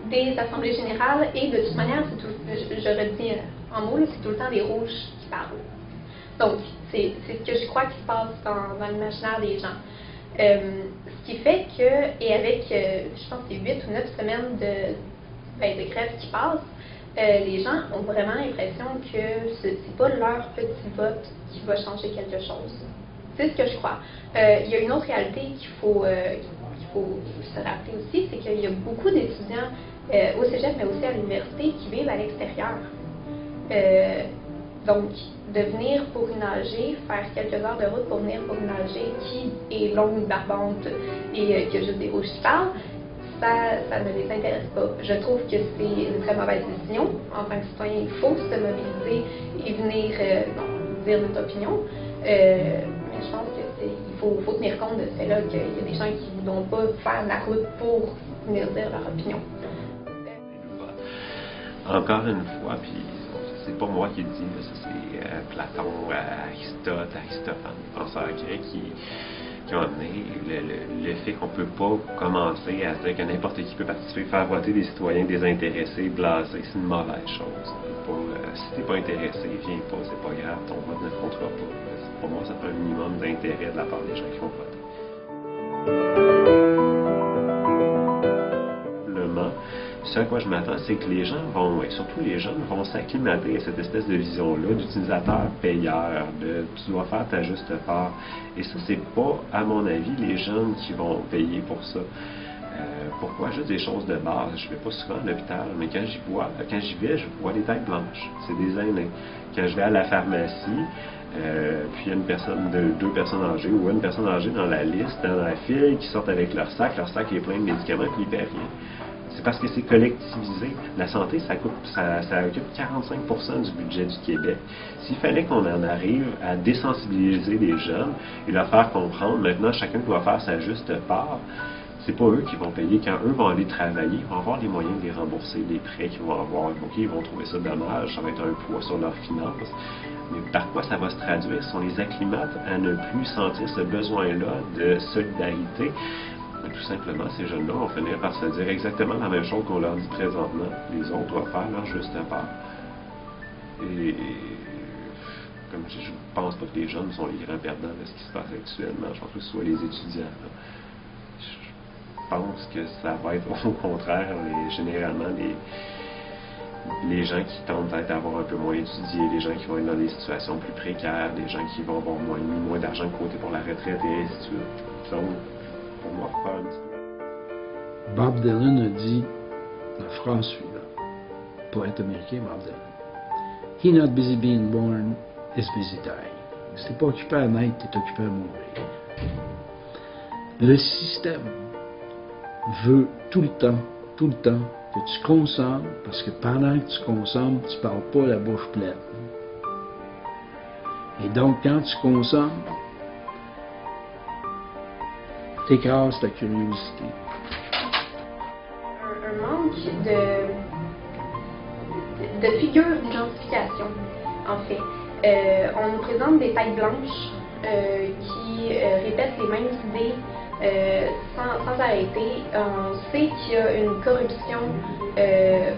des assemblées générales et de toute manière, je redis en mots, c'est tout le temps des rouges qui parlent. Donc, c'est ce que je crois qui se passe dans l'imaginaire des gens. Ce qui fait que, et avec, je pense que c'est 8 ou 9 semaines de grève qui passent, les gens ont vraiment l'impression que c'est pas leur petit vote qui va changer quelque chose. C'est ce que je crois. Il y a une autre réalité qu'il faut se rappeler aussi, c'est qu'il y a beaucoup d'étudiants au cégep, mais aussi à l'université, qui vivent à l'extérieur. Donc, de venir pour une AG, faire quelques heures de route pour venir pour une AG qui est longue, barbante et qui a juste des rouges qui parlent, ça ne les intéresse pas. Je trouve que c'est une très mauvaise décision. En tant que citoyen, il faut se mobiliser et venir dire notre opinion. Mais je pense qu'il faut tenir compte de ce fait-là, qu'il y a des gens qui ne vont pas faire la route pour venir dire leur opinion. Encore une fois, puis c'est pas moi qui le dis, ça c'est Platon, Aristophane, les penseurs grecs qui ont amené le fait qu'on peut pas commencer à dire que n'importe qui peut participer, faire voter des citoyens désintéressés, blasés, c'est une mauvaise chose. Si t'es pas intéressé, viens pas, c'est pas grave, ton vote ne comptera pas. Pour moi, ça prend un minimum d'intérêt de la part des gens qui vont voter. Ce à quoi je m'attends, c'est que les gens vont, et surtout les jeunes, vont s'acclimater à cette espèce de vision-là d'utilisateur payeur, de tu dois faire ta juste part. Et ça, c'est pas, à mon avis, les jeunes qui vont payer pour ça. Pourquoi? Juste des choses de base. Je ne vais pas souvent à l'hôpital, mais quand j'y vais, je vois des têtes blanches. C'est des aînés. Quand je vais à la pharmacie, puis il y a deux personnes âgées ou une personne âgée dans la liste, dans la file, qui sortent avec leur sac est plein de médicaments, puis ils ne paient rien. C'est parce que c'est collectivisé. La santé, ça occupe 45% du budget du Québec. S'il fallait qu'on en arrive à désensibiliser les jeunes et leur faire comprendre, maintenant chacun doit faire sa juste part, c'est pas eux qui vont payer. Quand eux vont aller travailler, ils vont avoir les moyens de les rembourser, les prêts qu'ils vont avoir. OK, ils vont trouver ça dommage, ça va être un poids sur leurs finances. Mais par quoi ça va se traduire si on les acclimate à ne plus sentir ce besoin-là de solidarité? Tout simplement, ces jeunes-là vont finir par se dire exactement la même chose qu'on leur dit présentement. Les autres doivent faire leur juste part. Et comme je ne pense pas que les jeunes sont les grands perdants de ce qui se passe actuellement. Je pense que ce soit les étudiants. Je pense que ça va être au contraire, généralement, les gens qui tentent à avoir un peu moins étudié, les gens qui vont être dans des situations plus précaires, des gens qui vont avoir moins d'argent de côté pour la retraite et ainsi de suite. Donc, pour moi, faire un petit peu. Bob Dylan a dit la phrase suivante. Poète américain, Bob Dylan. He not busy being born is busy dying. Si t'es pas occupé à naître, t'es occupé à mourir. Le système veut tout le temps que tu consommes, parce que pendant que tu consommes, tu parles pas la bouche pleine. Et donc, quand tu consommes, t'écrases ta curiosité. Un manque de figure d'identification, en fait. On nous présente des têtes blanches qui répètent les mêmes idées sans arrêter. On sait qu'il y a une corruption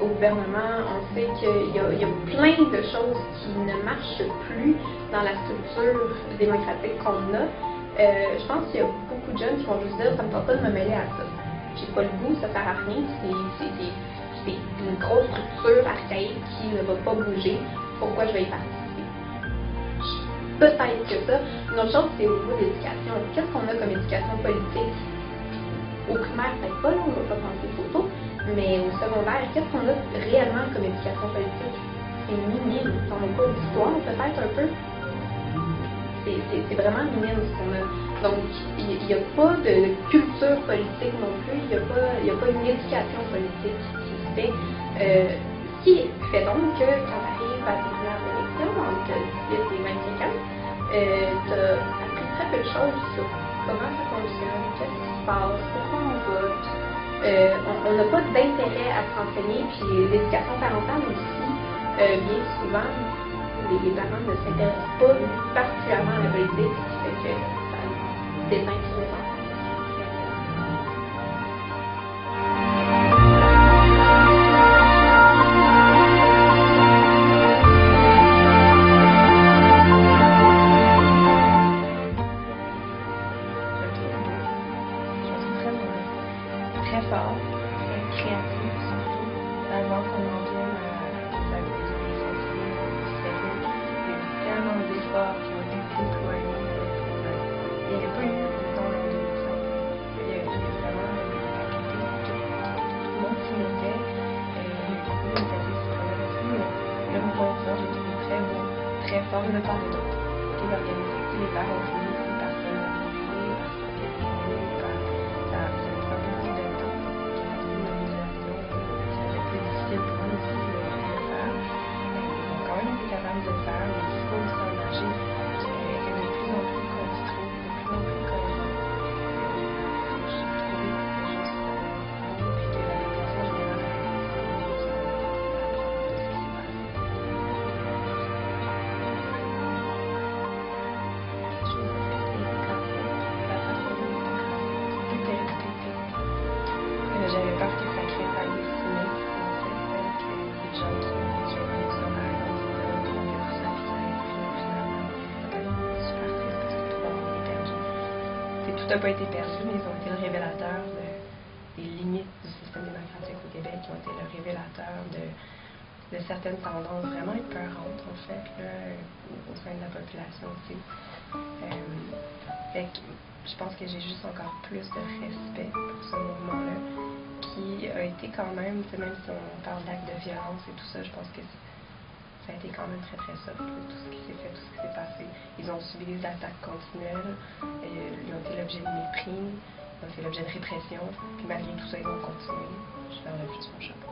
au gouvernement, on sait qu'il y a plein de choses qui ne marchent plus dans la structure démocratique qu'on a. Je pense qu'il y a beaucoup de jeunes qui vont juste dire « ça me tente pas de me mêler à ça. J'ai pas le goût, ça sert à rien, c'est une grosse structure archaïque qui ne va pas bouger, pourquoi je vais y participer? » Peut-être que ça. Une autre chose, c'est au niveau de l'éducation. Qu'est-ce qu'on a comme éducation politique? Au primaire, peut-être pas, là, on va pas penser photo, mais au secondaire, qu'est-ce qu'on a réellement comme éducation politique? C'est minime. On n'a pas d'histoire, peut-être un peu. C'est vraiment minime ce qu'on a. Donc, il n'y a pas de culture politique non plus, il n'y a pas une éducation politique qui se fait. Ce qui fait donc que quand tu arrives à tes premières élections, entre 18 et 25 ans, tu as appris très peu de choses sur comment ça fonctionne, qu'est-ce qui se passe, pourquoi on vote. On n'a pas d'intérêt à se renseigner, puis l'éducation parentale aussi, bien souvent, les parents ne s'intéressent pas particulièrement à la politique, ce qui fait que ça déteint sur les enfants. Très fort, très créatif surtout, avant qu'on en vienne à la tellement d'efforts qui ont été déployés. Il n'y avait pas eu de temps en 2005. Il y a vraiment une qualité. Tout le monde s'y mettait. Il y a eu beaucoup d'initiatives citoyennes aussi, mais le mouvement étudiant, j'ai trouvé très beau, très fort de part et d'autre. Qui est organisé. Les parents finissent par se mobiliser, par s'organiser, ça a pris beaucoup de temps. Une mobilisation, c'était plus difficile pour nous aussi de le faire. Ils ont quand même été capables de le faire. Les discours sont émergés, de plus en plus construits, de plus en plus cohérents. Je trouvais que c'était juste beau, puis que la détention générale a été de ce qui s'est passé. J'avais peur que ça crée par des cyniques, en fait, que des gens qui ont ça par exemple, pour ça, puis ça finalement, super triste parce que tout le monde est perdu. Tout n'a pas été perdu, mais ils ont été le révélateur des limites du système démocratique au Québec, qui ont été le révélateur de certaines tendances vraiment épeurantes, en fait, là, au sein de la population aussi. Fait que je pense que j'ai juste encore plus de respect pour ce mouvement-là, qui a été quand même, même si on parle d'actes de violence et tout ça, je pense que ça a été quand même très très soft, tout ce qui s'est fait, tout ce qui s'est passé. Ils ont subi des attaques continuelles, ils ont été l'objet de mépris, ils ont été l'objet de répression, puis malgré tout ça, ils ont continué. Je leur lève juste mon chapeau.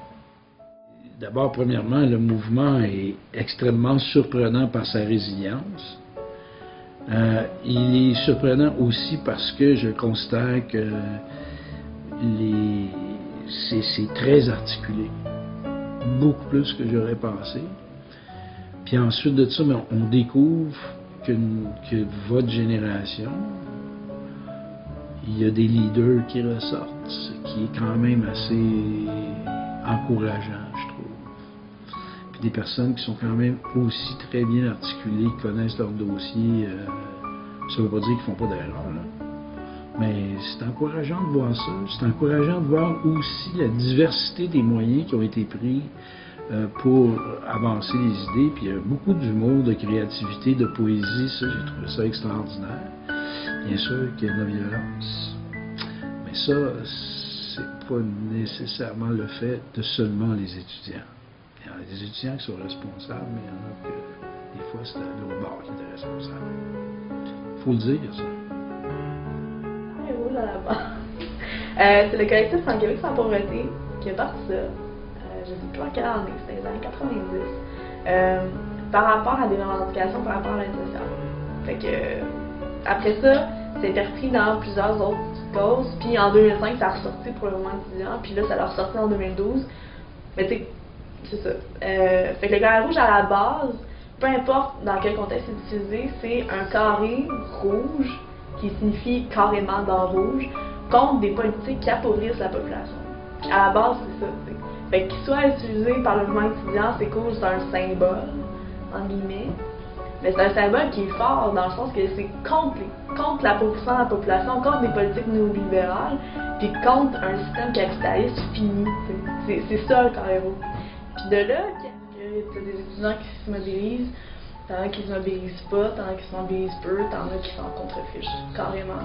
D'abord, premièrement, le mouvement est extrêmement surprenant par sa résilience. Il est surprenant aussi parce que je constate que c'est très articulé, beaucoup plus que j'aurais pensé. Puis ensuite de ça, on découvre que votre génération, il y a des leaders qui ressortent, ce qui est quand même assez encourageant, je trouve. Puis des personnes qui sont quand même aussi très bien articulées, qui connaissent leur dossier. Ça ne veut pas dire qu'ils ne font pas d'erreur, là. Mais c'est encourageant de voir ça. C'est encourageant de voir aussi la diversité des moyens qui ont été pris pour avancer les idées. Puis il y a beaucoup d'humour, de créativité, de poésie. Ça, j'ai trouvé ça extraordinaire. Bien sûr qu'il y a de la violence. Mais ça, c'est pas nécessairement le fait de seulement les étudiants. Il y en a des étudiants qui sont responsables, mais il y en a que des fois c'est l'autre bord qui est responsable. Il faut le dire, ça. C'est le collectif Franc-Québec sans pauvreté qui a parti ça. Je ne sais plus en quelle année, c'était les années 90. Par rapport à des revendications, par rapport à l'aide sociale. Fait que, après ça, c'était repris dans plusieurs autres causes. Puis en 2005, ça a ressorti pour le mouvement étudiant. Puis là, ça l'a ressorti en 2012. Mais tu sais, c'est ça. Fait que le carré rouge à la base, peu importe dans quel contexte c'est utilisé, c'est un carré rouge qui signifie carrément dans rouge, contre des politiques qui appauvrissent la population. À la base, c'est ça. T'sais. Fait qu'il soit utilisé par le mouvement étudiant, c'est cool, c'est un symbole, en guillemets. Mais c'est un symbole qui est fort dans le sens que c'est contre l'appauvrissement de la population, contre des politiques néolibérales, puis contre un système capitaliste fini. C'est ça le carré rouge. Puis de là, t'as des étudiants qui se mobilisent, t'en as qui se mobilisent pas, t'en as qui se mobilisent peu, t'en as qui s'en contrefichent, carrément.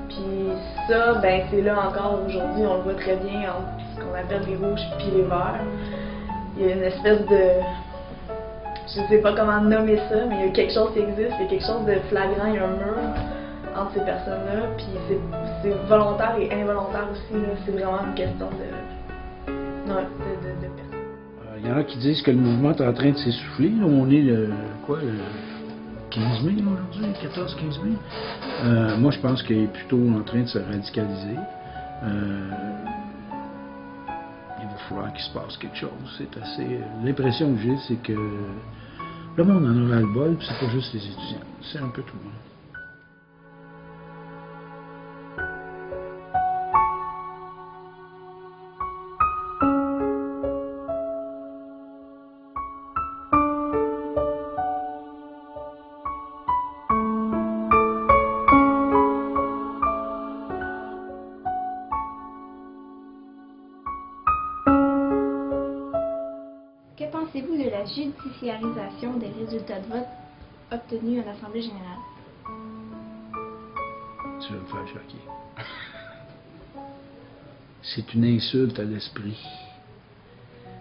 Puis ça, ben c'est là encore aujourd'hui, on le voit très bien entre ce qu'on appelle les rouges puis les verts. Il y a une espèce de... je sais pas comment nommer ça, mais il y a quelque chose qui existe, il y a quelque chose de flagrant, il y a un mur entre ces personnes-là, puis c'est volontaire et involontaire aussi, là. C'est vraiment une question de personnes. Il y en a qui disent que le mouvement est en train de s'essouffler. On est le 15 mai aujourd'hui, 14-15 mai. Moi, je pense qu'il est plutôt en train de se radicaliser. Il va falloir qu'il se passe quelque chose. C'est assez. L'impression que j'ai, c'est que le monde en aura le bol, puis c'est pas juste les étudiants. C'est un peu tout le monde. Que pensez-vous de la judiciarisation des résultats de vote obtenus à l'Assemblée générale? Tu vas me faire choquer. C'est une insulte à l'esprit.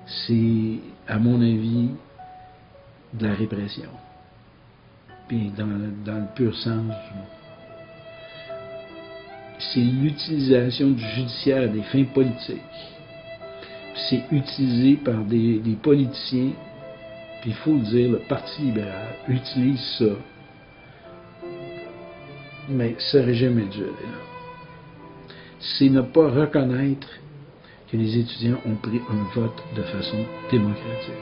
C'est, à mon avis, de la répression. Puis dans le pur sens du mot. C'est l'utilisation du judiciaire à des fins politiques. C'est utilisé par des politiciens, puis il faut le dire, le Parti libéral utilise ça. Mais ça n'aurait jamais dû aller là. C'est ne pas reconnaître que les étudiants ont pris un vote de façon démocratique.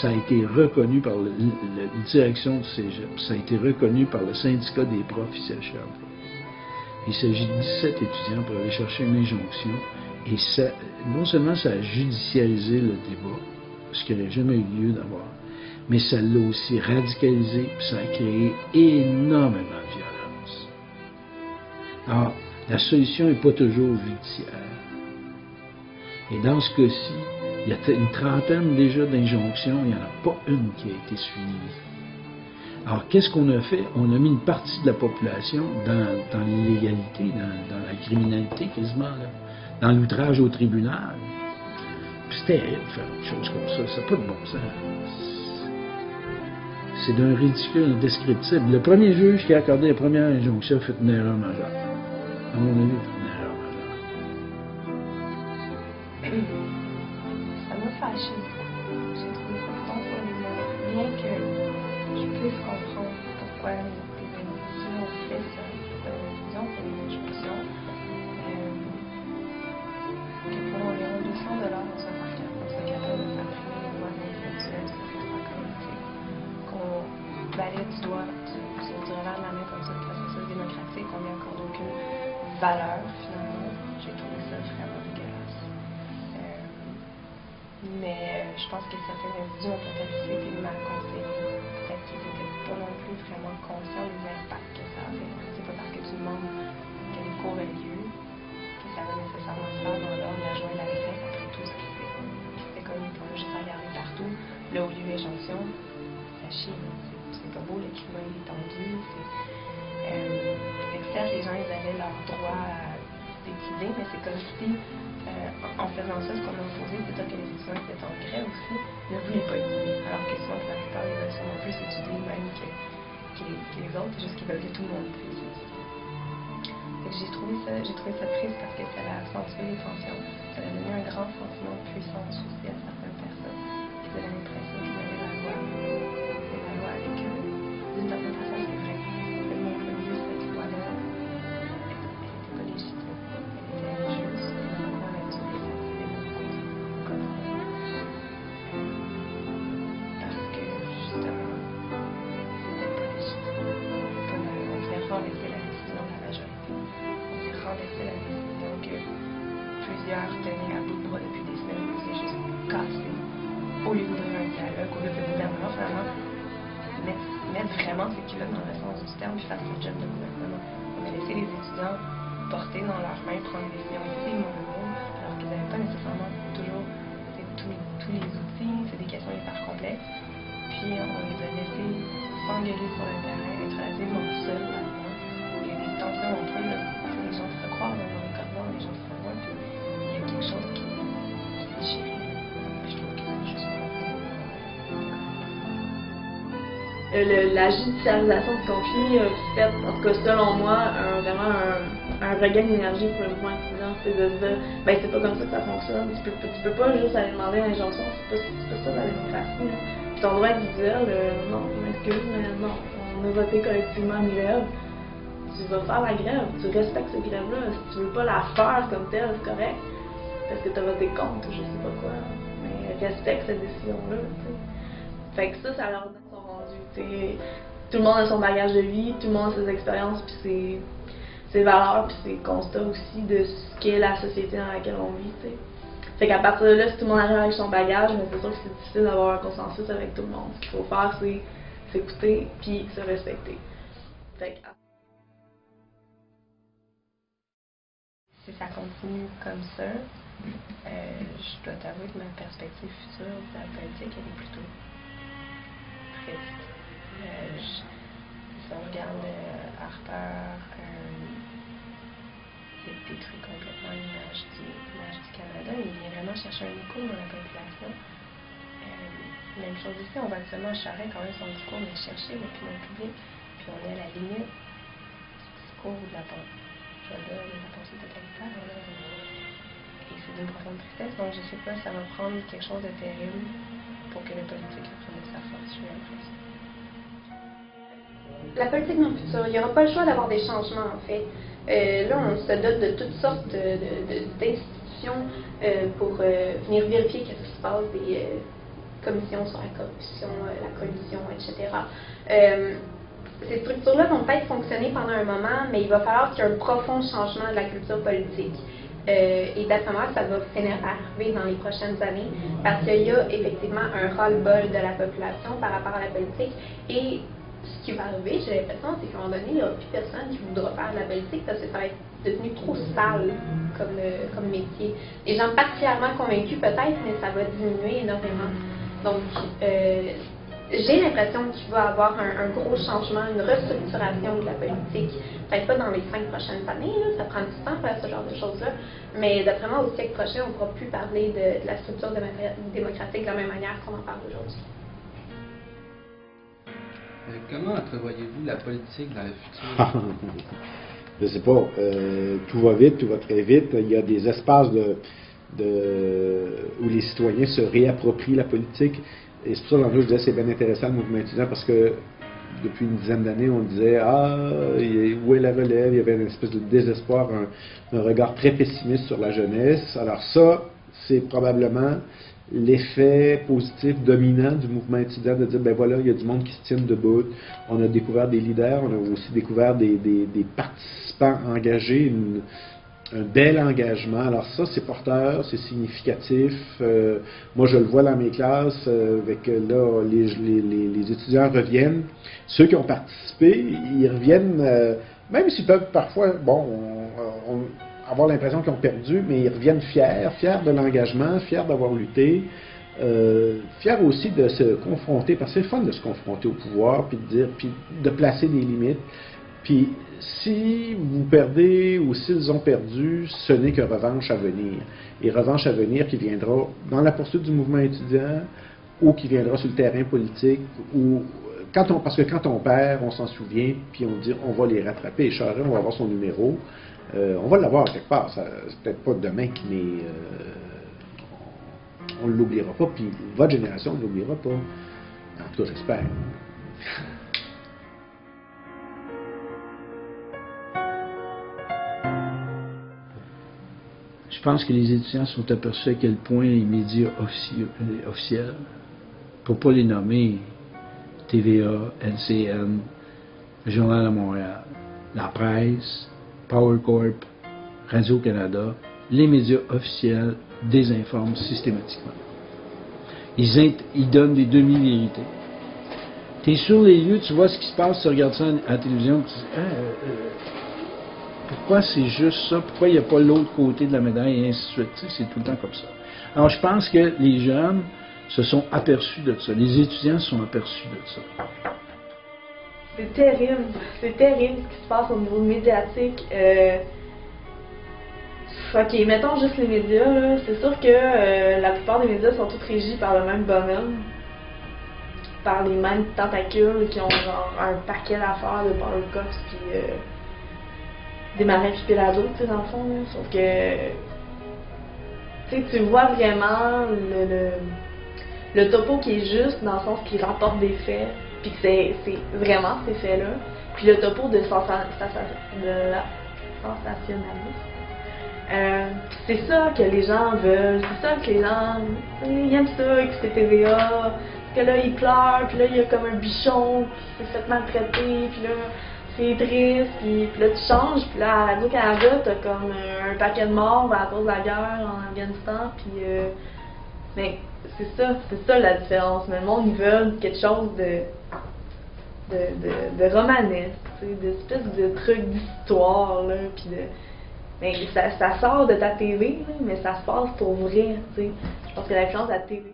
Ça a été reconnu par la direction du Cégep, ça a été reconnu par le syndicat des profs ici à Sherbrooke. Il s'agit de 17 étudiants pour aller chercher une injonction. Et ça, non seulement ça a judicialisé le débat, ce qui n'aurait jamais eu lieu d'avoir, mais ça l'a aussi radicalisé, puis ça a créé énormément de violence. Alors, la solution n'est pas toujours judiciaire. Et dans ce cas-ci, il y a une trentaine déjà d'injonctions, il n'y en a pas une qui a été suivie. Alors, qu'est-ce qu'on a fait? On a mis une partie de la population dans l'illégalité, dans la criminalité quasiment, là, dans l'outrage au tribunal. Puis c'est terrible de faire une chose comme ça, ça n'a pas de bon sens. C'est d'un ridicule indescriptible. Le premier juge qui a accordé la première injonction a fait une erreur majeure. À mon avis, une erreur majeure. Ça m'a fâché. J'ai trouvé ça profondément. Bien que je puisse comprendre pourquoi les individus ont fait ça. C'est pas une décision, c'est une injonction. Que pour environ 200 $, on soit par cœur, on soit capable de faire finir les lois intellectuelles sur les droits cognitifs. Qu'on balaye du revers de la main comme ça le processus démocratique, on n'y accorde aucune valeur finalement. J'ai trouvé ça vraiment dégueulasse. Mais je pense que certains individus ont peut-être aussi été mal conseillés. Peut-être qu'ils n'étaient pas non plus vraiment conscients des impacts que ça avait. C'est pas parce que tu demandes qu'une cour ait lieu que ça va nécessairement se faire dans l'ordre, la joie et la grève après tout ce qui se fait. C'est comme il faut juste regarder partout. Là où il y a eu injonction, ça chie. C'est pas beau, le climat il est tendu. Certes, les gens ils avaient leur droit à décider, mais c'est comme si en faisant ça, ce qu'on a imposé, c'est-à-dire que les étudiants qui étaient en grève aussi ne voulaient pas étudier. Alors que souvent, la plupart des étudiants ont plus étudié même que les autres, c'est juste qu'ils veulent que tout le monde puisse étudier. J'ai trouvé ça triste parce que ça a accentué les tensions. Ça a donné un grand sentiment de puissance aussi à certaines personnes qui avaient l'impression qu'ils avaient la loi avec eux. D'une certaine façon, c'est vrai. Le mieux, cette loi-là, elle n'était pas légitime. Elle était injuste. Tenaient à bout de bras depuis des semaines, c'est juste cassé. Au lieu d'ouvrir un dialogue, au lieu que le gouvernement finalement mette vraiment ses culottes dans le sens du terme et fasse le job de gouvernement. On a laissé les étudiants porter dans leurs mains, prendre des décisions ici, alors qu'ils n'avaient pas nécessairement toujours tous les outils, c'est des questions hyper complexes. Puis on les a laissés s'engueuler sur le terrain, être relativement seuls là-dedans. Il y a des tensions entre eux, les gens se croisent dans les corridors, les gens se revoient, puis il y a quelque chose qui est déchiré. Je trouve que c'est juste la judiciarisation du conflit a fait, en tout cas selon moi, vraiment un regain d'énergie pour le mouvement étudiant. C'est de se dire, ben c'est pas comme ça que ça fonctionne. Tu peux pas juste aller demander une injonction, c'est pas ça la démocratie. Puis ton droit individuel, non, je m'excuse, mais non, on a voté collectivement une grève. Tu vas faire la grève, tu respectes cette grève-là. Si tu veux pas la faire comme telle, c'est correct. Parce que tu as voté contre, je sais pas quoi. Mais respecte cette décision-là, tu sais. Fait que ça leur donne son rendu. Tout le monde a son bagage de vie, tout le monde a ses expériences, puis ses valeurs, puis ses constats aussi de ce qu'est la société dans laquelle on vit, tu sais. Fait qu'à partir de là, si tout le monde arrive avec son bagage, mais c'est sûr que c'est difficile d'avoir un consensus avec tout le monde. Ce qu'il faut faire, c'est s'écouter, puis se respecter. Fait que, si ça continue comme ça, je dois t'avouer que ma perspective future de la politique, elle est plutôt triste. Si on regarde Harper, il détruit complètement l'image du Canada. Il vient vraiment chercher un écho dans la population. Même chose ici, on voit seulement Charest quand même son discours de chercher l'opinion publique, puis on est à la limite du discours de la pensée. De la pensée totalitaire. Et c'est d'une profonde tristesse, donc je sais pas, ça va prendre quelque chose de terrible pour que le politique reprenne sa force, j'ai l'impression. La politique dans le futur, il n'y aura pas le choix d'avoir des changements en fait. Là, on se dote de toutes sortes d'institutions pour venir vérifier ce qui se passe, des commissions sur la corruption, la collusion, etc. Ces structures-là vont peut-être fonctionner pendant un moment, mais il va falloir qu'il y ait un profond changement de la culture politique. Et d'après moi, ça va finir par arriver dans les prochaines années, parce qu'il y a effectivement un ras-le-bol de la population par rapport à la politique. Et ce qui va arriver, j'ai l'impression, c'est qu'à un moment donné, il n'y aura plus personne qui voudra faire de la politique parce que ça va être devenu trop sale comme métier. Les gens particulièrement convaincus peut-être, mais ça va diminuer énormément. Donc, j'ai l'impression qu'il va y avoir un gros changement, une restructuration de la politique. Peut-être pas dans les 5 prochaines années, là, ça prend du temps faire ce genre de choses-là, mais d'après moi, au siècle prochain, on ne pourra plus parler de la structure démocratique de la même manière qu'on en parle aujourd'hui. Comment entrevoyez-vous la politique dans le futur? Je ne sais pas. Tout va vite, tout va très vite. Il y a des espaces où les citoyens se réapproprient la politique. Et c'est pour ça que je disais c'est bien intéressant le mouvement étudiant parce que depuis une dizaine d'années, on disait où est la relève? Il y avait une espèce de désespoir, un regard très pessimiste sur la jeunesse. Alors ça, c'est probablement l'effet positif dominant du mouvement étudiant de dire, ben voilà, il y a du monde qui se tient debout. On a découvert des leaders, on a aussi découvert des participants engagés, un bel engagement. Alors ça, c'est porteur, c'est significatif. Moi, je le vois dans mes classes, avec là, les étudiants reviennent. Ceux qui ont participé, ils reviennent, même s'ils peuvent parfois, avoir l'impression qu'ils ont perdu, mais ils reviennent fiers de l'engagement, fiers d'avoir lutté, fiers aussi de se confronter, parce que c'est le fun de se confronter au pouvoir, puis de placer des limites. Puis si vous perdez ou s'ils ont perdu, ce n'est que revanche à venir. Et revanche à venir qui viendra dans la poursuite du mouvement étudiant ou qui viendra sur le terrain politique ou parce que quand on perd, on s'en souvient, puis on dit on va les rattraper. Et Charest, on va avoir son numéro. On va l'avoir quelque part. C'est peut-être pas demain, mais on ne l'oubliera pas. Puis votre génération ne l'oubliera pas. En tout cas, j'espère. Je pense que les étudiants sont aperçus à quel point les médias officiels, pour ne pas les nommer, TVA, LCN, le Journal de Montréal, la presse, Power Corp, Radio-Canada, les médias officiels désinforment systématiquement. Ils donnent des demi-vérités. Tu es sur les lieux, tu vois ce qui se passe, tu regardes ça à la télévision, tu dis pourquoi c'est juste ça? Pourquoi il n'y a pas l'autre côté de la médaille et ainsi de suite? C'est tout le temps comme ça. Alors, je pense que les jeunes se sont aperçus de ça. Les étudiants se sont aperçus de ça. C'est terrible. C'est terrible ce qui se passe au niveau médiatique. OK, mettons juste les médias, là. C'est sûr que la plupart des médias sont tous régis par le même bonhomme. Par les mêmes tentacules qui ont genre un paquet d'affaires de Power Cox puis des marins puis Pelado, tu sais, dans le fond, là. Sauf que tu vois vraiment le topo qui est juste dans le sens qu'il rapporte des faits, puis que c'est vraiment ces faits-là. Puis le topo de sensationnalisme. C'est ça que les gens veulent, c'est ça que les gens ils aiment ça, écouter TVA, parce que là ils pleurent, puis là il y a comme un bichon qui s'est fait maltraiter, puis là c'est triste, puis là tu changes, puis là à Radio-Canada t'as comme un paquet de morts à cause de la guerre en Afghanistan, puis mais c'est ça la différence. Mais le monde ils veulent quelque chose de romanesque, d'espèce de truc d'histoire là, puis mais ça sort de ta TV, là, mais ça se passe pour vrai, tu sais. Je pense que l'influence de la TV.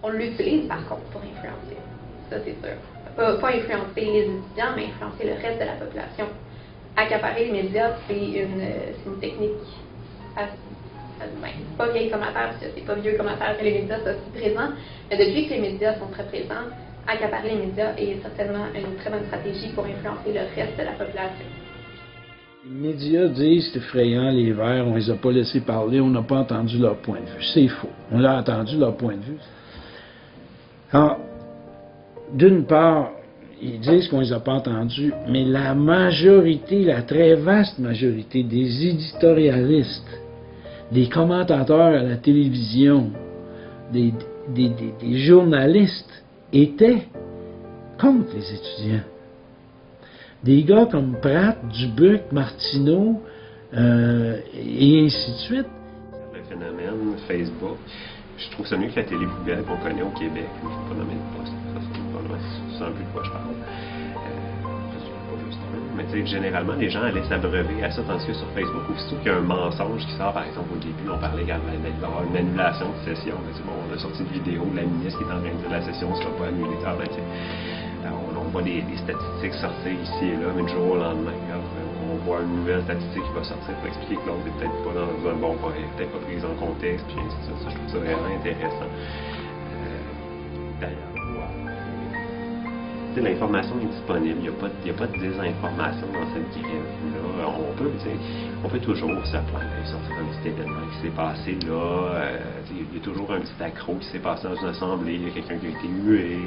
On l'utilise par contre pour influencer, ça c'est sûr. Pas influencer les étudiants, mais influencer le reste de la population. Accaparer les médias, c'est une technique pas vieille comme affaire, parce que c'est pas vieux comme affaire que les médias soient si présents, mais depuis que les médias sont très présents, accaparer les médias est certainement une très bonne stratégie pour influencer le reste de la population. Les médias disent c'est effrayant, les Verts, on les a pas laissés parler, on n'a pas entendu leur point de vue. C'est faux. On a entendu leur point de vue. Alors, d'une part, ils disent qu'on les a pas entendus, mais la majorité, la très vaste majorité des éditorialistes, des commentateurs à la télévision, des journalistes étaient contre les étudiants. Des gars comme Pratt, Dubuc, Martineau, et ainsi de suite. Le phénomène Facebook, je trouve ça mieux que la télé poubelle qu'on connaît au Québec. Je ne vais pas nommer de poste, c'est un peu de quoi je parle. Je ne suis pas Mais tu sais, généralement, les gens allaient s'abreuver à ça, tandis que sur Facebook, aussitôt qu'il y a un mensonge qui sort, par exemple, au début, on parlait également d'avoir une annulation de session. Bon, on a sorti une vidéo de la ministre qui est en train de dire que la session ne sera pas annulée. On voit des statistiques sortir ici et là, mais du jour au lendemain, on voit une nouvelle statistique qui va sortir pour expliquer que l'autre n'est peut-être pas dans un bon point, peut-être pas prise en contexte, puis ainsi de suite. Ça, je trouve ça vraiment intéressant. D'ailleurs, l'information est disponible, il n'y a pas de désinformation dans cette grève-là. On peut toujours se plaindre, sortir un petit événement qui s'est passé là. Il y a toujours un petit accro qui s'est passé dans une assemblée, il y a quelqu'un qui a été hué.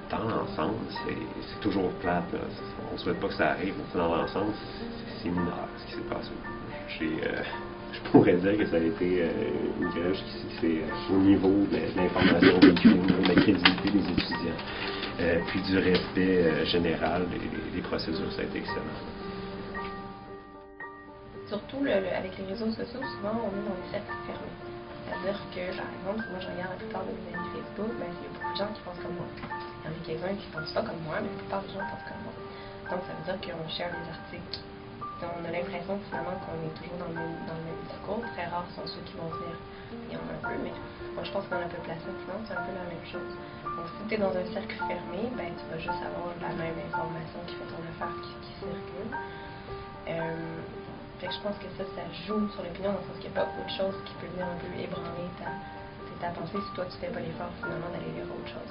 Dans l'ensemble, c'est toujours plate. On ne souhaite pas que ça arrive, mais dans l'ensemble, c'est mineur ce qui s'est passé. Je pourrais dire que ça a été une grève qui s'est au niveau de l'information véhiculée, de la crédibilité des étudiants, puis du respect général des procédures, ça a été excellent. Surtout avec les réseaux sociaux, souvent on est dans des cercles fermés. C'est-à-dire que, par exemple, si moi je regarde la plupart de mes amis Facebook, il y a beaucoup de gens qui pensent comme moi. Il y en a quelques-uns qui ne pensent pas comme moi, mais la plupart des gens pensent comme moi. Donc ça veut dire qu'on share des articles. On a l'impression finalement qu'on est toujours dans le même discours. Très rares sont ceux qui vont venir et on un peu, mais moi je pense qu'on a un peu placé sinon c'est un peu la même chose. Donc si tu es dans un cercle fermé, ben tu vas juste avoir la même information qui fait ton affaire qui circule. Fait que je pense que ça joue sur l'opinion dans le sens qu'il n'y a pas autre chose qui peut venir un peu ébranler ta pensée si toi tu fais pas l'effort finalement d'aller lire autre chose.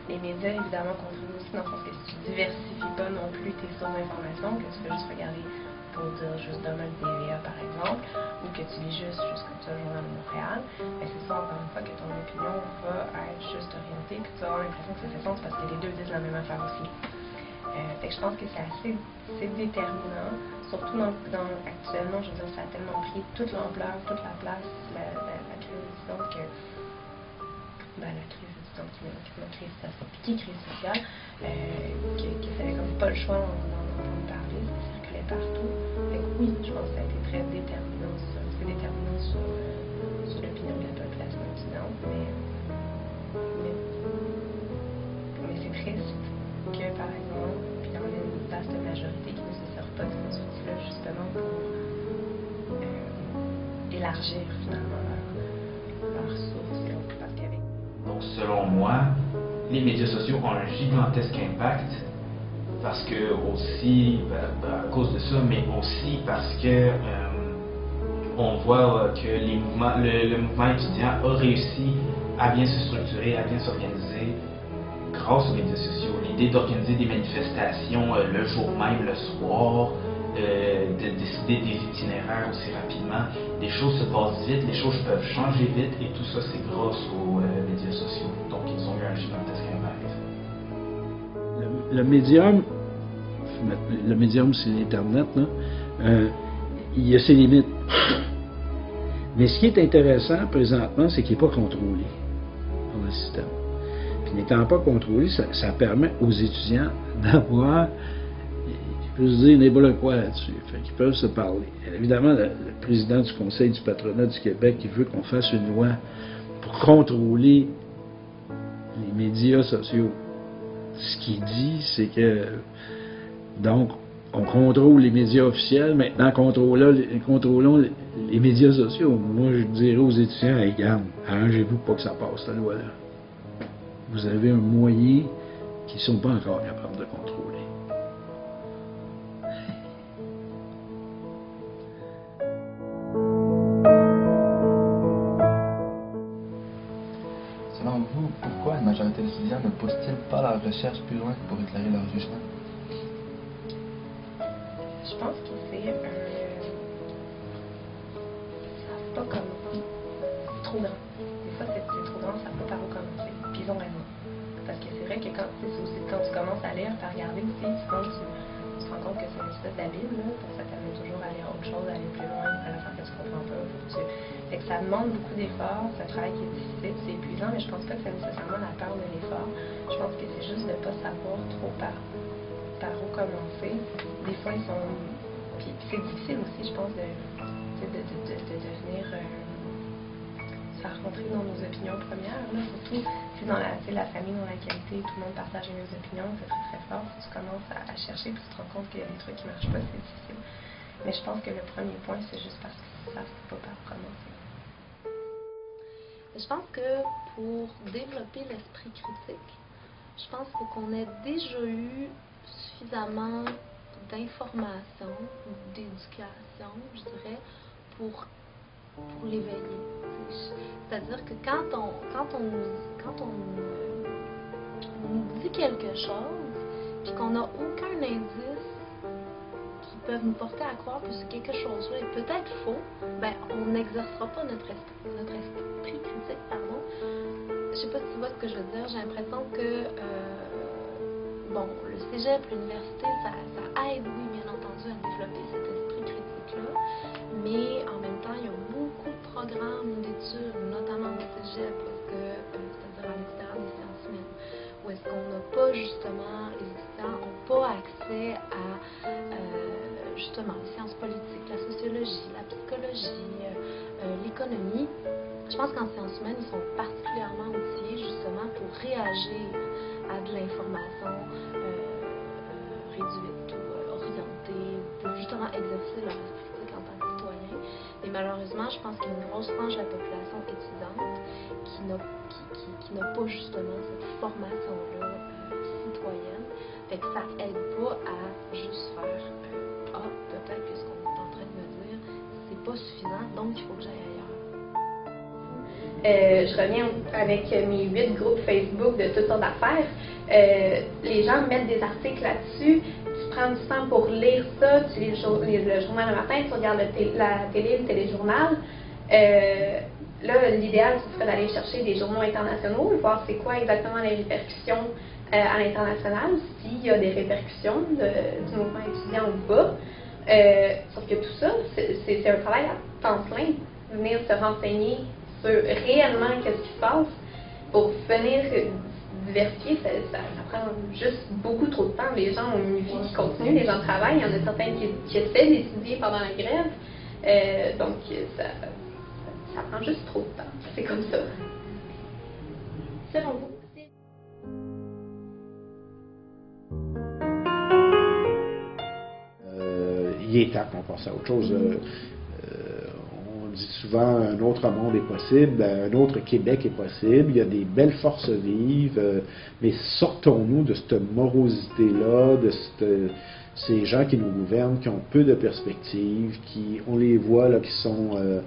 Les médias évidemment contribuent aussi dans le sens que si tu diversifies pas non plus tes sources d'information, que tu fais juste regarder pour dire juste demain le TVA par exemple, ou que tu lis juste comme ça le Journal de Montréal, mais c'est ça encore une fois que ton opinion va être juste orientée, puis tu vas avoir l'impression que ça fait sens parce que les deux disent la même affaire aussi. Fait que je pense que c'est déterminant, surtout actuellement, je veux dire, ça a tellement pris toute l'ampleur, toute la place, la crise étudiante que la crise étudiante qui crise sociale, que ça n'avait comme pas le choix d'en parler, ça circulait partout. Fait que oui, je pense que ça a été très déterminant, c'est déterminant sur l'opinion de la population étudiante, mais c'est triste que, par exemple, puis on a une vaste majorité qui ne se sert pas de ces outils-là justement pour élargir finalement leur source. Parce qu'avec... Donc selon moi, les médias sociaux ont un gigantesque impact parce que aussi, à cause de ça, mais aussi parce que on voit que le mouvement étudiant a réussi à bien se structurer, à bien s'organiser grâce aux médias sociaux. L'idée d'organiser des manifestations le jour même, le soir, de décider des itinéraires aussi rapidement, les choses se passent vite, les choses peuvent changer vite et tout ça c'est grâce aux médias sociaux. Donc ils ont eu un gigantesque impact. Le médium c'est l'Internet, il y a ses limites. Mais ce qui est intéressant présentement, c'est qu'il n'est pas contrôlé par le système. Puis n'étant pas contrôlé, ça permet aux étudiants d'avoir, ils peuvent se dire n'importe quoi là-dessus, ils peuvent se parler. Et évidemment, le président du Conseil du patronat du Québec, il veut qu'on fasse une loi pour contrôler les médias sociaux. Ce qu'il dit, c'est que, donc, on contrôle les médias officiels, maintenant contrôlons les médias sociaux. Moi, je dirais aux étudiants, hey, regarde, arrangez-vous pour que ça passe, cette loi-là. Vous avez un moyen qu'ils ne sont pas encore capables de contrôler. Selon vous, pourquoi la majorité des étudiants ne poussent-ils pas leur recherche plus loin pour éclairer leur jugement? Je pense que c'est pas comme trop grand. Des fois, c'est trop grand, ça peut pas recommencer. Puis ils ont raison. Parce que c'est vrai que quand tu commences à lire, à regarder aussi, sinon tu te rends compte que c'est une espèce d'abîme, là, parce que ça t'amène toujours à lire autre chose, à aller plus loin, à la faire que tu comprends pas. Fait que ça demande beaucoup d'efforts, c'est un travail qui est difficile, c'est épuisant, mais je pense pas que c'est nécessairement la peur de l'effort. Je pense que c'est juste de pas savoir trop par où commencer. Des fois, ils sont... Puis c'est difficile aussi, je pense, de venir se faire rentrer dans nos opinions premières. Là. surtout si dans la famille, dans la qualité, tout le monde partage les mêmes opinions, c'est très très fort. Si tu commences à chercher puis tu te rends compte qu'il y a des trucs qui ne marchent pas, c'est difficile. Mais je pense que le premier point, c'est juste parce que ça ne peut pas commencer. Je pense que pour développer l'esprit critique, je pense qu'on ait déjà eu suffisamment d'informations ou d'éducation, je dirais, pour l'éveiller. C'est-à-dire que quand on nous dit quelque chose, puis qu'on n'a aucun indice qui peut nous porter à croire que quelque chose est peut-être faux, ben on n'exercera pas notre esprit critique, pardon. Je sais pas si tu vois ce que je veux dire. J'ai l'impression que bon, le cégep, l'université, ça aide, oui, bien entendu, à développer cet esprit critique-là, mais en même temps, il y a beaucoup de programmes d'études, notamment au cégep, c'est-à-dire à l'intérieur des sciences humaines, où est-ce qu'on n'a pas justement, les étudiants n'ont pas accès à justement les sciences politiques, la sociologie, la psychologie, l'économie. Je pense qu'en sciences humaines, ils sont particulièrement outillés justement pour réagir à de l'information réduite ou orientée, pour justement exercer leur esprit critique en tant que citoyen. Et malheureusement, je pense qu'il y a une grosse frange de la population étudiante qui n'a pas justement cette formation-là citoyenne. Fait que ça aide pas à juste faire peut-être que ce qu'on est en train de me dire, c'est pas suffisant, donc il faut que j'aille ailleurs. Je reviens avec mes 8 groupes Facebook de toutes sortes d'affaires. Les gens mettent des articles là-dessus. Tu prends du temps pour lire ça. Tu lis le journal le matin, tu regardes la télé, le téléjournal. Là, l'idéal, ce serait d'aller chercher des journaux internationaux, voir c'est quoi exactement les répercussions à l'international, s'il y a des répercussions du mouvement étudiant ou pas. Sauf que tout ça, c'est un travail à temps plein. Venir se renseigner sur réellement qu'est-ce qui se passe pour venir diversifier, ça prend juste beaucoup trop de temps. Les gens ont une vie qui continue, les gens travaillent, il y en a certains qui essaient d'étudier pendant la grève. Donc ça prend juste trop de temps. C'est comme ça. Selon vous? Il est temps qu'on passe à autre chose. On dit souvent un autre monde est possible, un autre Québec est possible, il y a des belles forces vives, mais sortons-nous de cette morosité-là, de ces gens qui nous gouvernent, qui ont peu de perspectives, on les voit là, qui sont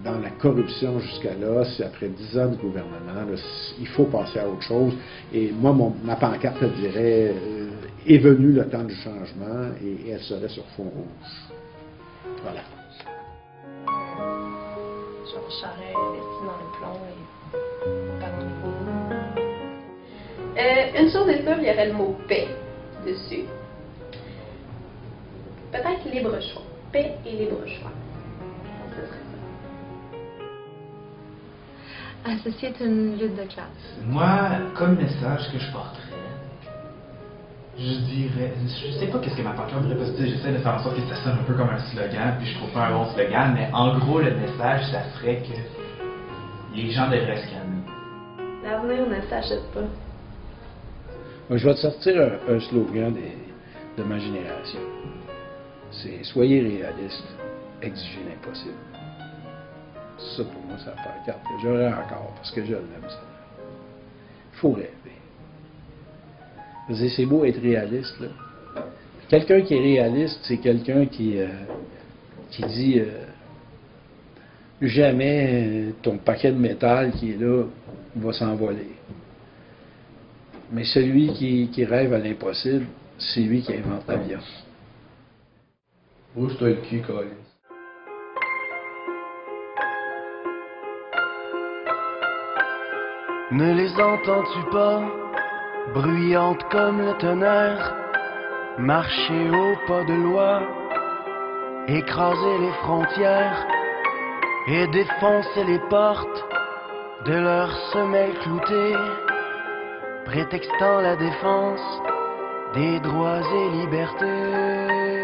dans la corruption jusqu'à là, c'est après 10 ans de gouvernement, là, il faut passer à autre chose. Et moi, ma pancarte, je dirais, est venu le temps du changement et elle serait sur fond rouge. Voilà. Georges Charest investi dans le plomb et pas dans le Une chose est sûre, il y aurait le mot paix dessus. Peut-être libre choix. Paix et libre choix. Ce serait ça. Ceci est une lutte de classe. Moi, comme message que je porterais, je dirais, je sais pas qu'est-ce que ma pancarte dirait, parce que j'essaie de faire en sorte que ça sonne un peu comme un slogan, puis je trouve pas un bon slogan, mais en gros, le message, ça serait que les gens devraient se calmer. L'avenir ne s'achète pas. Moi, je vais te sortir un slogan de ma génération. C'est « Soyez réaliste, exigez l'impossible ». Ça, pour moi, c'est la pancarte que j'aurais encore, parce que je l'aime, ça. Il faut rêver. Je veux dire, c'est beau être réaliste, là. Quelqu'un qui est réaliste, c'est quelqu'un qui dit jamais ton paquet de métal qui est là va s'envoler. Mais celui qui rêve à l'impossible, c'est lui qui invente l'avion. Bouge-toi le cul, Colin. Ne les entends-tu pas, bruyantes comme le tonnerre, marcher au pas de loi, écraser les frontières et défoncer les portes de leurs semelles cloutées, prétextant la défense des droits et libertés.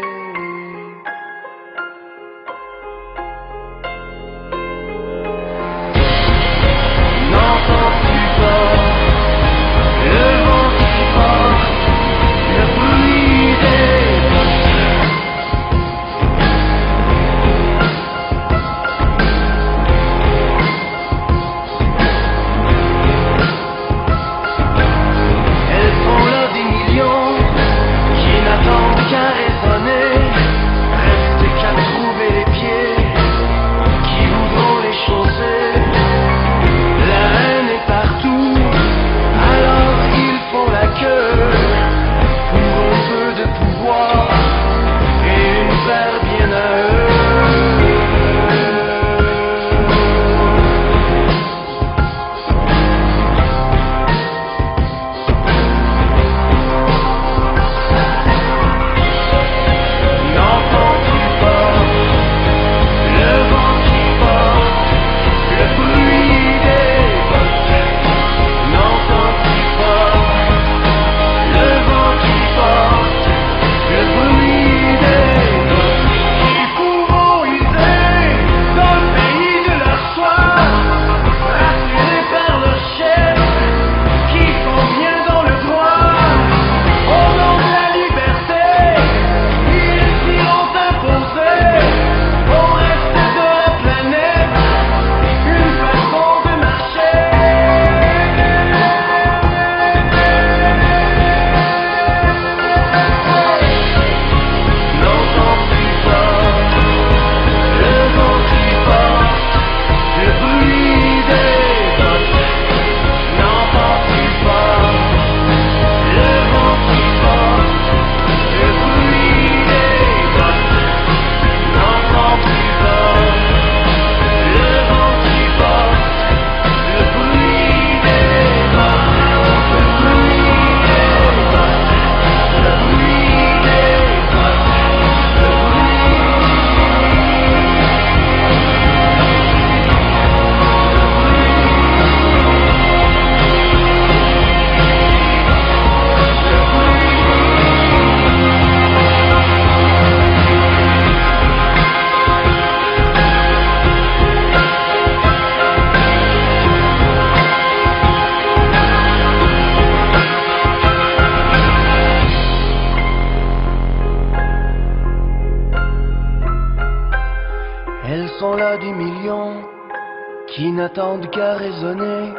n'attendent qu'à raisonner,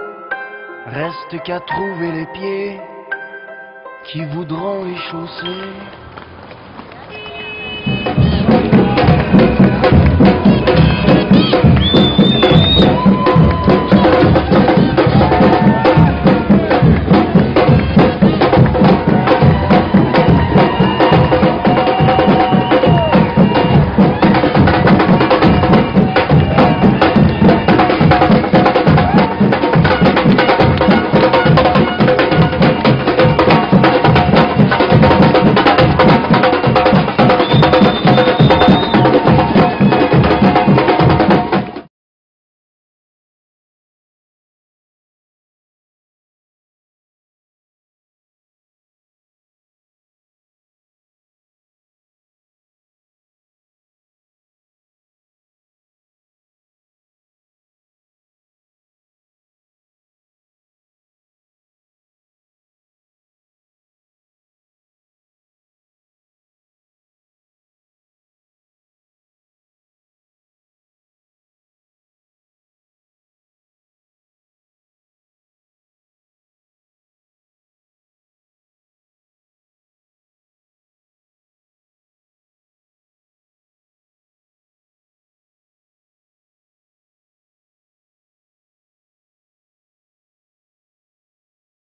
reste qu'à trouver les pieds qui voudront les chausser.